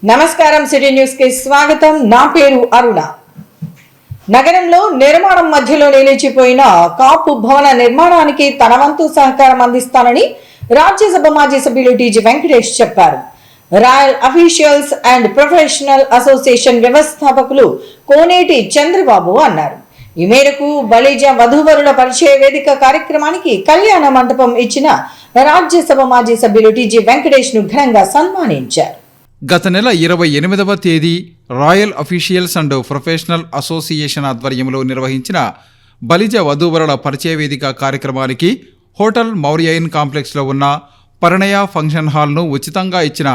నమస్కారం city news కి స్వాగతం. నా పేరు అరుణ. నగరంలో నిర్మాణం మధ్యలో నిలిచిపోయిన కాపు భవన నిర్మాణానికి తన వంతు సహకారం అందిస్తానని రాజ్యసభ మాజీ సభ్యులు టీజీ వెంకటేష్ చెప్పారు. Royal officials and professional association వ్యవస్థాపకులు కోనేటి చంద్రబాబు అన్నారు. ఈ మేరకు బలిజ వధూవరుల పరిచయ వేదిక కార్యక్రమానికి కళ్యాణ మండపం ఇచ్చిన రాజ్యసభ మాజీ సభ్యులు టీజీ వెంకటేష్ ను ఘనంగా సన్మానించారు. గత నెల 28వ తేదీ royal officials and professional association ఆధ్వర్యంలో నిర్వహించిన బలిజ వధూవరుల పరిచయ వేదిక కార్యక్రమానికి హోటల్ మౌర్యయిన్ కాంప్లెక్స్లో ఉన్న పరిణయ ఫంక్షన్ హాల్ను ఉచితంగా ఇచ్చిన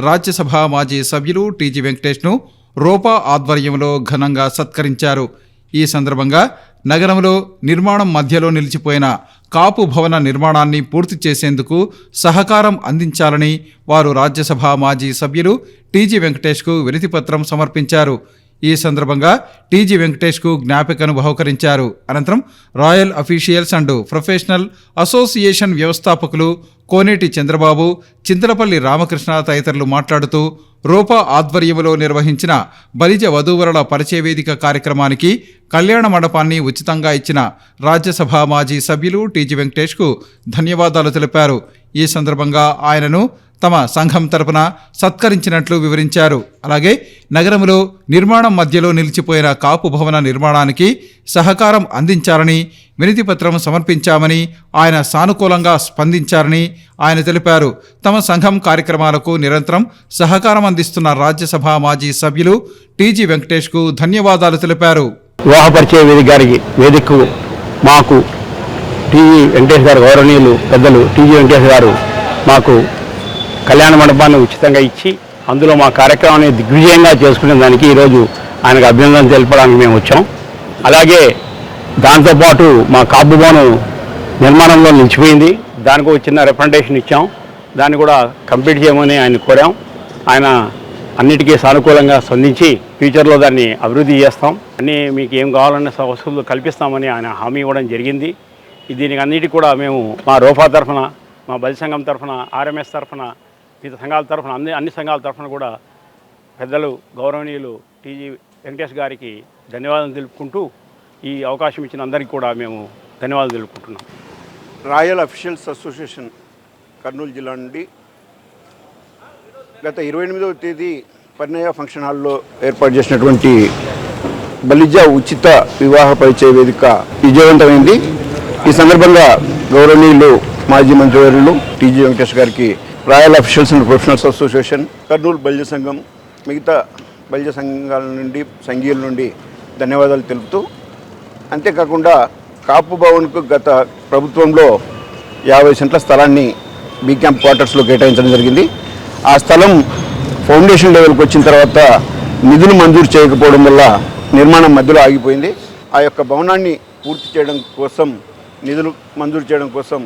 రాజ్యసభ మాజీ సభ్యులు టీజీ వెంకటేష్ను రోపా ఆధ్వర్యంలో ఘనంగా సత్కరించారు. ఈ సందర్భంగా నగరంలో నిర్మాణం మధ్యలో నిలిచిపోయిన కాపు భవన నిర్మాణాన్ని పూర్తి చేసేందుకు సహకారం అందించాలని వారు రాజ్యసభ మాజీ సభ్యులు టీజీ వెంకటేష్కు వినతిపత్రం సమర్పించారు. ఈ సందర్భంగా టీజీ వెంకటేష్కు జ్ఞాపికను బహుకరించారు. అనంతరం royal officials and professional association వ్యవస్థాపకులు కోనేటి చంద్రబాబు, చింతలపల్లి రామకృష్ణ తదితరులు మాట్లాడుతూ రోపా ఆధ్వర్యంలో నిర్వహించిన బలిజ వధూవరుల పరిచయ వేదిక కార్యక్రమానికి కళ్యాణ మండపాన్ని ఉచితంగా ఇచ్చిన రాజ్యసభ మాజీ సభ్యులు టీజీ వెంకటేష్కు ధన్యవాదాలు తెలిపారు. ఈ సందర్భంగా ఆయనను తమ సంఘం తరపున సత్కరించినట్లు వివరించారు. అలాగే నగరంలో నిర్మాణం మధ్యలో నిలిచిపోయిన కాపు భవన నిర్మాణానికి సహకారం అందించాలని వినతిపత్రం సమర్పించామని, ఆయన సానుకూలంగా స్పందించారని ఆయన తెలిపారు. తమ సంఘం కార్యక్రమాలకు నిరంతరం సహకారం అందిస్తున్న రాజ్యసభ మాజీ సభ్యులు టీజీ వెంకటేష్కు ధన్యవాదాలు తెలిపారు. వివాహ పరిచయ వేదికకు మాకు టీజీ వెంకటేష్ గారు, గౌరవనీయులు పెద్దలు టీజీ వెంకటేష్ గారు మాకు కళ్యాణ మండపాన్ని ఉచితంగా ఇచ్చి అందులో మా కార్యక్రమాన్ని దిగ్విజయంగా చేసుకునే దానికి ఈరోజు ఆయనకు అభినందన తెలపడానికి మేము వచ్చాం. అలాగే దాంతోపాటు మా కాపు భవనం నిర్మాణంలో నిలిచిపోయింది. దానికి ఒక చిన్న రిప్రజెంటేషన్ ఇచ్చాం. దాన్ని కూడా కంప్లీట్ చేయమని ఆయన కోరాం. ఆయన అన్నిటికీ సానుకూలంగా స్పందించి ఫ్యూచర్లో దాన్ని అభివృద్ధి చేస్తాం, అన్నీ మీకు ఏం కావాలన్న వసతులు కల్పిస్తామని ఆయన హామీ ఇవ్వడం జరిగింది. దీనికి అన్నిటికీ కూడా మేము మా రోఫా తరఫున, మా బలి సంఘం తరఫున, ఆర్ఎంఎస్ తరఫున, వివిధ సంఘాల తరఫున, అన్ని సంఘాల తరఫున కూడా పెద్దలు గౌరవనీయులు టీజీ వెంకటేష్ గారికి ధన్యవాదాలు తెలుపుకుంటూ ఈ అవకాశం ఇచ్చిన అందరికీ కూడా మేము ధన్యవాదాలు తెలుపుకుంటున్నాం. రాయల్ అఫీషియల్స్ అసోసియేషన్ కర్నూలు జిల్లా నుండి గత 28వ తేదీ పరిణయ ఫంక్షన్ హాల్లో ఏర్పాటు చేసినటువంటి బలిజ ఉచిత వివాహ పరిచయ వేదిక విజయవంతమైంది. ఈ సందర్భంగా గౌరవనీయులు మాజీ మంత్రివర్యులు టీజీ వెంకటేష్ గారికి royal officials and professionals association, Kurnool Balija సంఘం, మిగతా బలిజ సంఘాల నుండి, సంఘీయుల నుండి ధన్యవాదాలు తెలుపుతూ, అంతేకాకుండా కాపు భవన్కు గత ప్రభుత్వంలో 50 సెంట్ల స్థలాన్ని బీ క్యాంప్ క్వార్టర్స్లో కేటాయించడం జరిగింది. ఆ స్థలం ఫౌండేషన్ లెవెల్కి వచ్చిన తర్వాత నిధులు మంజూరు చేయకపోవడం వల్ల నిర్మాణం మధ్యలో ఆగిపోయింది. ఆ యొక్క భవనాన్ని పూర్తి చేయడం కోసం, నిధులు మంజూరు చేయడం కోసం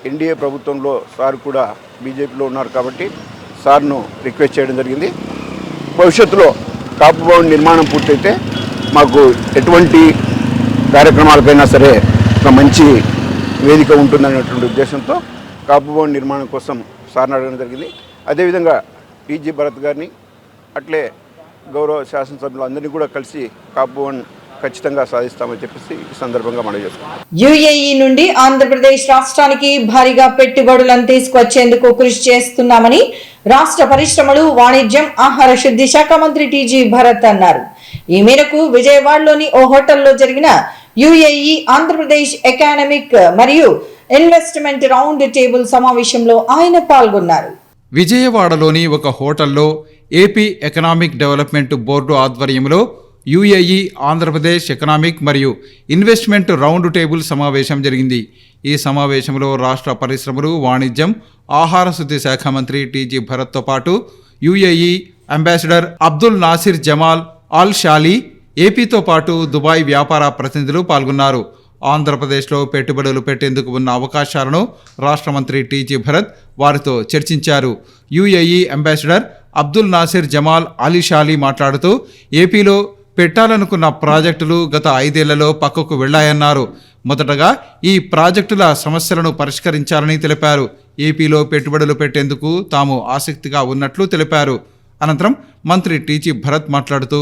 ఎన్డీఏ ప్రభుత్వంలో సార్ కూడా బీజేపీలో ఉన్నారు కాబట్టి సార్ను రిక్వెస్ట్ చేయడం జరిగింది. భవిష్యత్తులో కాపు భవన్ నిర్మాణం పూర్తయితే మాకు ఎటువంటి కార్యక్రమాలకైనా సరే ఒక మంచి వేదిక ఉంటుందనేటువంటి ఉద్దేశంతో కాపు భవన్ నిర్మాణం కోసం సార్ని అడగడం జరిగింది. అదేవిధంగా టీజీ భరత్ గారిని, అట్లే గౌరవ శాసనసభ్యులు అందరినీ కూడా కలిసి కాపు భవన్ ఖచ్చితంగా సాధిస్తామని చెప్పేసి ఈ సందర్భంగా మనం చేసుకుంటాం. యుఏఈ నుండి ఆంధ్రప్రదేశ్ రాష్ట్రానికి భారీగా పెట్టుబడులను తీసుకొచ్చేందుకు కృషి చేస్తున్నామని రాష్ట్ర పరిశ్రమలు, వాణిజ్యం, ఆహార శుద్ధి శాఖ మంత్రి టీజీ భరత్ అన్నారు. ఈ మేరకు విజయవాడలోని ఓ హోటల్లో జరిగిన యుఏఈ ఆంధ్రప్రదేశ్ ఎకనామిక్ మరియు ఇన్వెస్ట్మెంట్ రౌండ్ టేబుల్ సమావేశంలో ఆయన పాల్గొన్నారు. విజయవాడలోని ఒక హోటల్లో ఏపీ ఎకనామిక్ డెవలప్మెంట్ బోర్డు ఆధ్వర్యంలో యుఏఈ ఆంధ్రప్రదేశ్ ఎకనామిక్ మరియు ఇన్వెస్ట్మెంట్ రౌండ్ టేబుల్ సమావేశం జరిగింది. ఈ సమావేశంలో రాష్ట్ర పరిశ్రమలు, వాణిజ్యం, ఆహార శుద్ధి శాఖ మంత్రి టీజీ భరత్తో పాటు UAE ambassador Abdul Nasir Jamal అల్ షాలీ, ఏపీతో పాటు దుబాయ్ వ్యాపార ప్రతినిధులు పాల్గొన్నారు. ఆంధ్రప్రదేశ్లో పెట్టుబడులు పెట్టేందుకు ఉన్న అవకాశాలను రాష్ట్ర మంత్రి టీజీ భరత్ వారితో చర్చించారు. UAE ambassador Abdul Nasir Jamal Ali Shali మాట్లాడుతూ ఏపీలో పెట్టాలనుకున్న ప్రాజెక్టులు గత 5 ఏళ్లలో పక్కకు వెళ్లాయన్నారు. మొదటగా ఈ ప్రాజెక్టుల సమస్యలను పరిష్కరించాలని తెలిపారు. ఏపీలో పెట్టుబడులు పెట్టేందుకు తాము ఆసక్తిగా ఉన్నట్లు తెలిపారు. అనంతరం మంత్రి టీజీ భరత్ మాట్లాడుతూ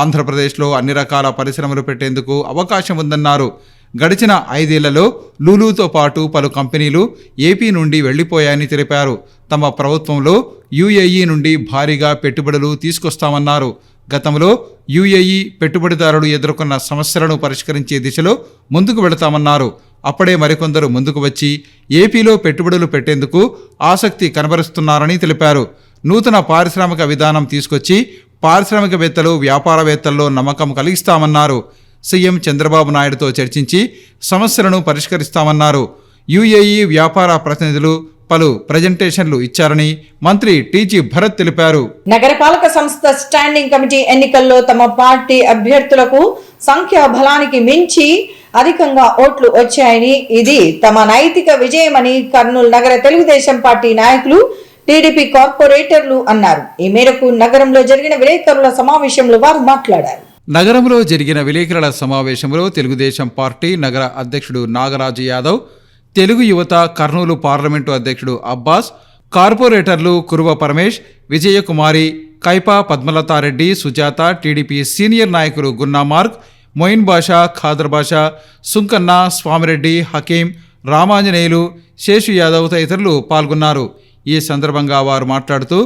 ఆంధ్రప్రదేశ్లో అన్ని రకాల పరిశ్రమలు పెట్టేందుకు అవకాశం ఉందన్నారు. గడిచిన 5 ఏళ్లలో లూలుతో పాటు పలు కంపెనీలు ఏపీ నుండి వెళ్లిపోయాయని తెలిపారు. తమ ప్రభుత్వంలో యుఏఈ నుండి భారీగా పెట్టుబడులు తీసుకొస్తామన్నారు. గతంలో యుఏఈ పెట్టుబడిదారులు ఎదుర్కొన్న సమస్యలను పరిష్కరించే దిశలో ముందుకు వెళతామన్నారు. అప్పుడే మరికొందరు ముందుకు వచ్చి ఏపీలో పెట్టుబడులు పెట్టేందుకు ఆసక్తి కనబరుస్తున్నారని తెలిపారు. నూతన పారిశ్రామిక విధానం తీసుకొచ్చి పారిశ్రామికవేత్తలు వ్యాపారవేత్తల్లో నమ్మకం కలిగిస్తామన్నారు. సీఎం చంద్రబాబు నాయుడుతో చర్చించి సమస్యలను పరిష్కరిస్తామన్నారు. యుఏఈ వ్యాపార ప్రతినిధులు పలు ప్రజెంటేషన్లు ఇచ్చారని మంత్రి టీజీ భరత్ తెలిపారు. నగరపాలక సంస్థ స్టాండింగ్ కమిటీ ఎన్నికల్లో తమ పార్టీ అభ్యర్థులకు సంఖ్యాబలానికి మించి అధికంగా ఓట్లు వచ్చాయని, ఇది తమ నైతిక విజయమని కర్నూలు నగర తెలుగుదేశం పార్టీ నాయకులు, టీడీపీ కార్పొరేటర్లు అన్నారు. ఈ మేరకు నగరంలో జరిగిన విలేకరుల సమావేశంలో వారు మాట్లాడారు. నగరంలో జరిగిన విలేకరుల సమావేశంలో తెలుగుదేశం పార్టీ నగర అధ్యక్షుడు నాగరాజు యాదవ్, తెలుగు యువత కర్నూలు పార్లమెంటు అధ్యక్షుడు అబ్బాస్, కార్పొరేటర్లు కురువ పరమేష్, విజయకుమారి, కైపా పద్మలతారెడ్డి, సుజాత, టీడీపీ సీనియర్ నాయకులు గున్నా మార్క్, మొయిన్ బాషా, ఖాదర్ బాషా, సుంకన్న, స్వామిరెడ్డి, హకీం, రామాంజనేయులు, శేషు యాదవ్ తదితరులు పాల్గొన్నారు. ఈ సందర్భంగా వారు మాట్లాడుతూ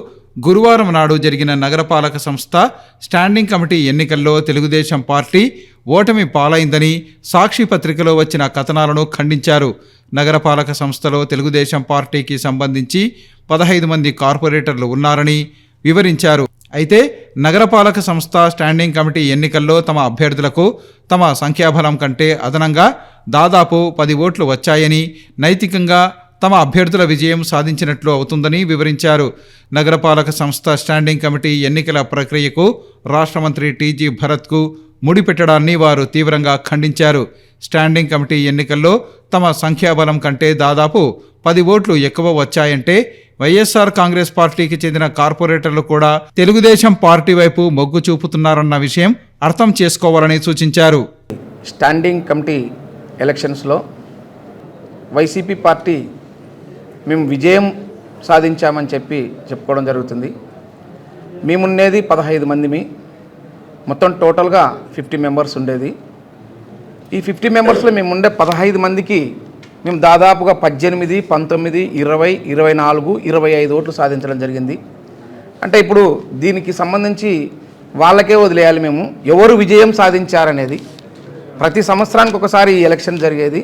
గురువారం నాడు జరిగిన నగరపాలక సంస్థ స్టాండింగ్ కమిటీ ఎన్నికల్లో తెలుగుదేశం పార్టీ ఓటమి పాలైందని సాక్షి పత్రికలో వచ్చిన కథనాలను ఖండించారు. నగరపాలక సంస్థలో తెలుగుదేశం పార్టీకి సంబంధించి 15 మంది కార్పొరేటర్లు ఉన్నారని వివరించారు. అయితే నగరపాలక సంస్థ స్టాండింగ్ కమిటీ ఎన్నికల్లో తమ అభ్యర్థులకు తమ సంఖ్యాబలం కంటే అదనంగా దాదాపు 10 ఓట్లు వచ్చాయని, నైతికంగా తమ అభ్యర్థుల విజయం సాధించినట్లు అవుతుందని వివరించారు. నగరపాలక సంస్థ స్టాండింగ్ కమిటీ ఎన్నికల ప్రక్రియకు రాష్ట్ర మంత్రి టీజీ భరత్కు ముడిపెట్టడాన్ని వారు తీవ్రంగా ఖండించారు. స్టాండింగ్ కమిటీ ఎన్నికల్లో తమ సంఖ్యాబలం కంటే దాదాపు 10 ఓట్లు ఎక్కువ వచ్చాయంటే వైఎస్ఆర్ కాంగ్రెస్ పార్టీకి చెందిన కార్పొరేటర్లు కూడా తెలుగుదేశం పార్టీ వైపు మొగ్గు చూపుతున్నారన్న విషయం అర్థం చేసుకోవాలని సూచించారు. స్టాండింగ్ కమిటీ ఎలక్షన్స్లో వైసీపీ పార్టీ మేము విజయం సాధించామని చెప్పుకోవడం జరుగుతుంది. మేముండేది 15 మందిమి, మొత్తం టోటల్గా 50 మెంబర్స్ ఉండేది. ఈ 50 మెంబర్స్లో మేము ఉండే 15 మందికి మేము దాదాపుగా 18, 19, 20, 24, 25 ఓట్లు సాధించడం జరిగింది. అంటే ఇప్పుడు దీనికి సంబంధించి వాళ్ళకే వదిలేయాలి. మేము ఎవరు విజయం సాధించారనేది ప్రతి సంవత్సరానికి ఒకసారి ఈ ఎలక్షన్ జరిగేది.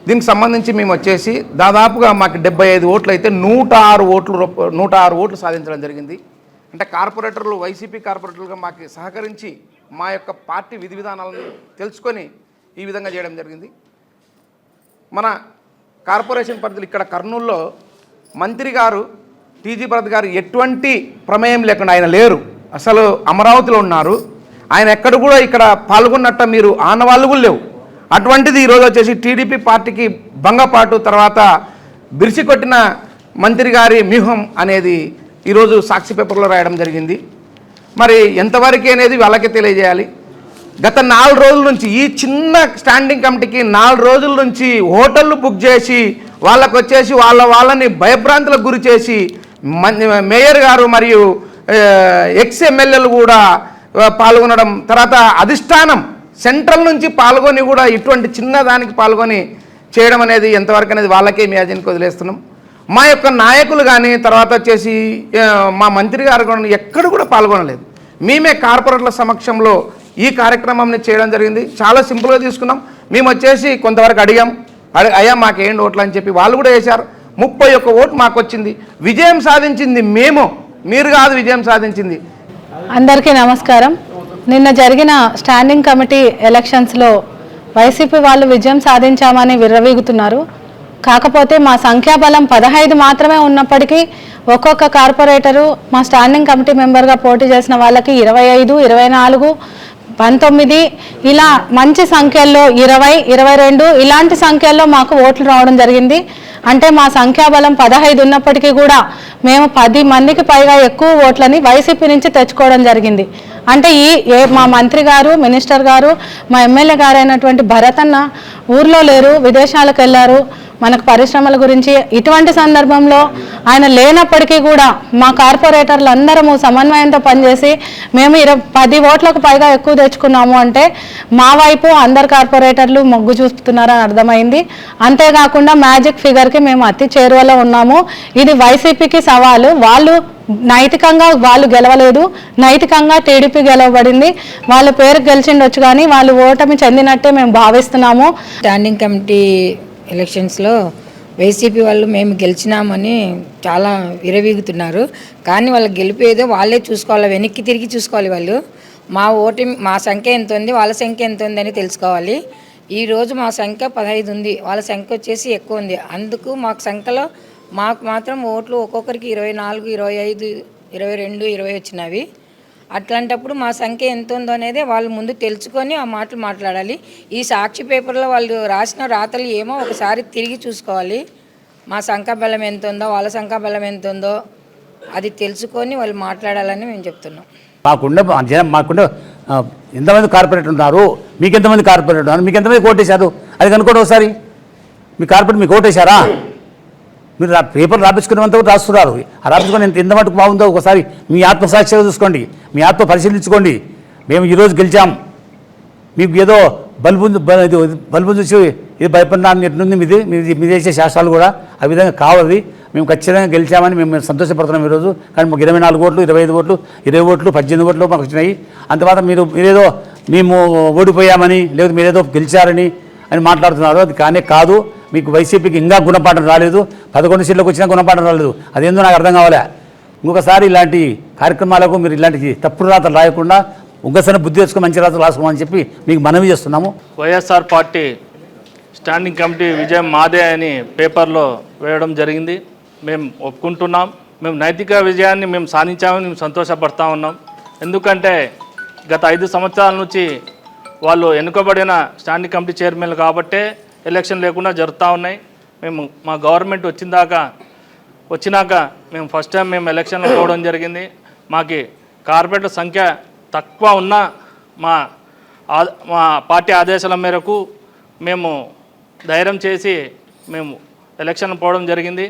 దీనికి సంబంధించి మేము వచ్చేసి దాదాపుగా మాకు 75 ఓట్లు అయితే 106 ఓట్లు సాధించడం జరిగింది. అంటే కార్పొరేటర్లు, వైసీపీ కార్పొరేటర్లుగా మాకు సహకరించి మా యొక్క పార్టీ విధి విధానాలను తెలుసుకొని ఈ విధంగా చేయడం జరిగింది. మన కార్పొరేషన్ పరిధిలో ఇక్కడ కర్నూలులో మంత్రి గారు టీజీ భరత్ గారు ఎటువంటి ప్రమేయం లేకుండా ఆయన లేరు, అసలు అమరావతిలో ఉన్నారు. ఆయన ఎక్కడ కూడా ఇక్కడ పాల్గొన్నట్ట మీరు ఆనవాళ్ళు కూడా లేవు. అటువంటిది ఈరోజు వచ్చేసి టీడీపీ పార్టీకి భంగపాటు తర్వాత బిరిసి కొట్టిన మంత్రి గారి వ్యూహం అనేది ఈరోజు సాక్షి పేపర్లో రాయడం జరిగింది. మరి ఎంతవరకు అనేది వాళ్ళకే తెలియజేయాలి. గత 4 రోజుల నుంచి ఈ చిన్న స్టాండింగ్ కమిటీకి 4 రోజుల నుంచి హోటళ్ళు బుక్ చేసి వాళ్ళకు వచ్చేసి వాళ్ళని భయభ్రాంతులకు గురి చేసి మేయర్ గారు మరియు ఎక్స్ ఎమ్మెల్యేలు కూడా పాల్గొనడం, తర్వాత అధిష్టానం సెంట్రల్ నుంచి పాల్గొని కూడా ఇటువంటి చిన్నదానికి పాల్గొని చేయడం అనేది ఎంతవరకు అనేది వాళ్ళకే ఇమాజిన్కి వదిలేస్తున్నాం. మా యొక్క నాయకులు కానీ తర్వాత వచ్చేసి మా మంత్రి గారు కూడా ఎక్కడ కూడా పాల్గొనలేదు. మేమే కార్పొరేట్ల సమక్షంలో ఈ కార్యక్రమాన్ని చేయడం జరిగింది. చాలా సింపుల్గా తీసుకున్నాం. మేము వచ్చేసి కొంతవరకు అయ్యా మాకేంటి ఓట్లు అని చెప్పి వాళ్ళు కూడా వేశారు. 31 ఓటు మాకు వచ్చింది. విజయం సాధించింది మేము, మీరు కాదు విజయం సాధించింది. అందరికీ నమస్కారం. నిన్న జరిగిన స్టాండింగ్ కమిటీ ఎలక్షన్స్లో వైసీపీ వాళ్ళు విజయం సాధించామని విర్రవీగుతున్నారు. కాకపోతే మా సంఖ్యాబలం 15 మాత్రమే ఉన్నప్పటికీ ఒక్కొక్క కార్పొరేటరు మా స్టాండింగ్ కమిటీ మెంబర్గా పోటీ చేసిన వాళ్ళకి 25, 24, 19 ఇలా మంచి సంఖ్యల్లో 20, 22 ఇలాంటి సంఖ్యల్లో మాకు ఓట్లు రావడం జరిగింది. అంటే మా సంఖ్యాబలం 15 ఉన్నప్పటికీ కూడా మేము 10 మందికి పైగా ఎక్కువ ఓట్లని వైసీపీ నుంచి తెచ్చుకోవడం జరిగింది. అంటే మా మంత్రి గారు, మినిస్టర్ గారు, మా ఎమ్మెల్యే గారు అయినటువంటి భరత్ అన్న ఊర్లో లేరు, విదేశాలకు వెళ్ళారు. మనకు పరిశ్రమల గురించి. ఇటువంటి సందర్భంలో ఆయన లేనప్పటికీ కూడా మా కార్పొరేటర్లు అందరము సమన్వయంతో పనిచేసి మేము 10 ఓట్లకు పైగా ఎక్కువ తెచ్చుకున్నాము అంటే మా వైపు అందరు కార్పొరేటర్లు మొగ్గు చూపుతున్నారని అర్థమైంది. అంతేకాకుండా మ్యాజిక్ ఫిగర్కి మేము అతి చేరువలో ఉన్నాము. ఇది వైసీపీకి సవాలు. వాళ్ళు నైతికంగా వాళ్ళు గెలవలేదు, నైతికంగా టీడీపీ గెలవబడింది. వాళ్ళ పేరు గెలిచిండొచ్చు కానీ వాళ్ళు ఓటమి చెందినట్టే మేము భావిస్తున్నాము. స్టాండింగ్ కమిటీ ఎలక్షన్స్లో వైసీపీ వాళ్ళు మేము గెలిచినామని చాలా విరవీగుతున్నారు. కానీ వాళ్ళు గెలిపేదో వాళ్ళే చూసుకోవాలి, వెనక్కి తిరిగి చూసుకోవాలి. వాళ్ళు మా సంఖ్య ఎంత ఉంది, వాళ్ళ సంఖ్య ఎంత ఉంది అని తెలుసుకోవాలి. ఈరోజు మా సంఖ్య 15 ఉంది, వాళ్ళ సంఖ్య వచ్చేసి ఎక్కువ ఉంది. అందుకు మాకు మాత్రం ఓట్లు ఒక్కొక్కరికి 24, 25, 22, 20 వచ్చినవి. అట్లాంటప్పుడు మా సంఖ్య ఎంత ఉందో అనేది వాళ్ళు ముందు తెలుసుకొని ఆ మాటలు మాట్లాడాలి. ఈ సాక్షి పేపర్లో వాళ్ళు రాసిన రాతలు ఏమో ఒకసారి తిరిగి చూసుకోవాలి. మా సంఖ్యాబలం ఎంత ఉందో, వాళ్ళ సంఖ్యాబలం ఎంత ఉందో అది తెలుసుకొని వాళ్ళు మాట్లాడాలని మేము చెప్తున్నాం. మాకుండే ఎంతమంది కార్పొరేటర్ ఉన్నారు, మీకు ఎంతమంది కార్పొరేటర్ ఉన్నారు, మీకు ఎంతమంది ఓటేశారు అది కనుక్కోండి ఒకసారి. మీ కార్పొరేటర్ మీకు ఓటేశారా? మీరు పేపర్లు రాపించుకునేంత రాస్తున్నారు. ఆ రాపించుకొని ఎంత మటుకు బాగుందో ఒకసారి మీ ఆత్మసాక్షిగా చూసుకోండి, మీ ఆత్మ పరిశీలించుకోండి. మేము ఈరోజు గెలిచాం, మీకు ఏదో బల్బు చూసి ఇది భయపడినా ఎట్లుంది మీరు చేసే శాస్త్రాలు కూడా ఆ విధంగా కావాలి. మేము ఖచ్చితంగా గెలిచామని మేము సంతోషపడుతున్నాం ఈరోజు. కానీ మాకు 24 ఓట్లు, 25 ఓట్లు, 20 ఓట్లు, 18 ఓట్లు మాకు వచ్చినాయి. అంతవాత మీరేదో మేము ఓడిపోయామని లేకపోతే మీరేదో గెలిచారని అని మాట్లాడుతున్నారు. అది కానే కాదు. మీకు వైసీపీకి ఇంకా గుణపాఠం రాలేదు, 11 సీట్లకు వచ్చినా గుణపాఠం రాలేదు. అదేందో నాకు అర్థం కావాలా. ఇంకొకసారి ఇలాంటి కార్యక్రమాలకు మీరు ఇలాంటి తప్పుడు రాతలు రాయకుండా ఒక్కసారి బుద్ధి తెచ్చుకొని మంచి రాతలు రాసుకోమని చెప్పి మీకు మనవి చేస్తున్నాము. వైఎస్ఆర్ పార్టీ స్టాండింగ్ కమిటీ విజయం మాదే అని పేపర్లో వేయడం జరిగింది. మేము ఒప్పుకుంటున్నాం. మేము నైతిక విజయాన్ని మేము సాధించామని మేము సంతోషపడతా ఉన్నాం. ఎందుకంటే గత 5 సంవత్సరాల నుంచి వాళ్ళు ఎన్నుకోబడిన స్టాండింగ్ కమిటీ చైర్మన్లు కాబట్టే ఎలక్షన్ లేకుండా జరుగుతూ ఉన్నాయి. మేము మా గవర్నమెంట్ వచ్చినాక మేము ఫస్ట్ టైం మేము ఎలక్షన్లో పోవడం జరిగింది. మాకు కార్పొరేటర్ సంఖ్య తక్కువ ఉన్నా మా పార్టీ ఆదేశాల మేరకు మేము ధైర్యం చేసి మేము ఎలక్షన్ పోవడం జరిగింది.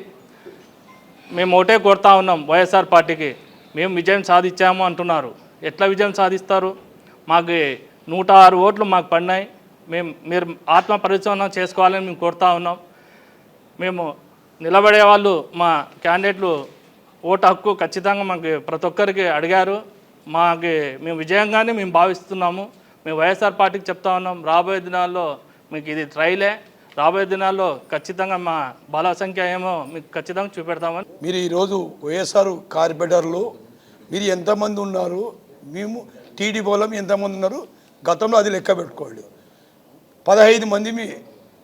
మేము ఒకటే కోరుతా ఉన్నాం వైఎస్ఆర్ పార్టీకి, మేము విజయం సాధించాము అంటున్నారు. ఎట్లా విజయం సాధిస్తారు? మాకు 106 ఓట్లు మాకు పడినాయి. మీరు ఆత్మ పరిశీలన చేసుకోవాలని మేము కోరుతా ఉన్నాం. మేము నిలబడే వాళ్ళు మా క్యాండిడేట్లు ఓటు హక్కు ఖచ్చితంగా మాకు ప్రతి ఒక్కరికి అడిగారు. మేము విజయంగానే మేము భావిస్తున్నాము. మేము వైఎస్ఆర్ పార్టీకి చెప్తా ఉన్నాం, రాబోయే దినాల్లో మీకు ఇది ట్రైలే. రాబోయే దినాల్లో ఖచ్చితంగా మా బల సంఖ్య ఏమో మీకు ఖచ్చితంగా చూపెడతామని. మీరు ఈరోజు వైఎస్ఆర్ కార్పొరేటర్లు మీరు ఎంతమంది ఉన్నారు, మేము టీడీ బోలం ఎంతమంది ఉన్నారు, గతంలో అది లెక్క పెట్టుకోండి. 15 మంది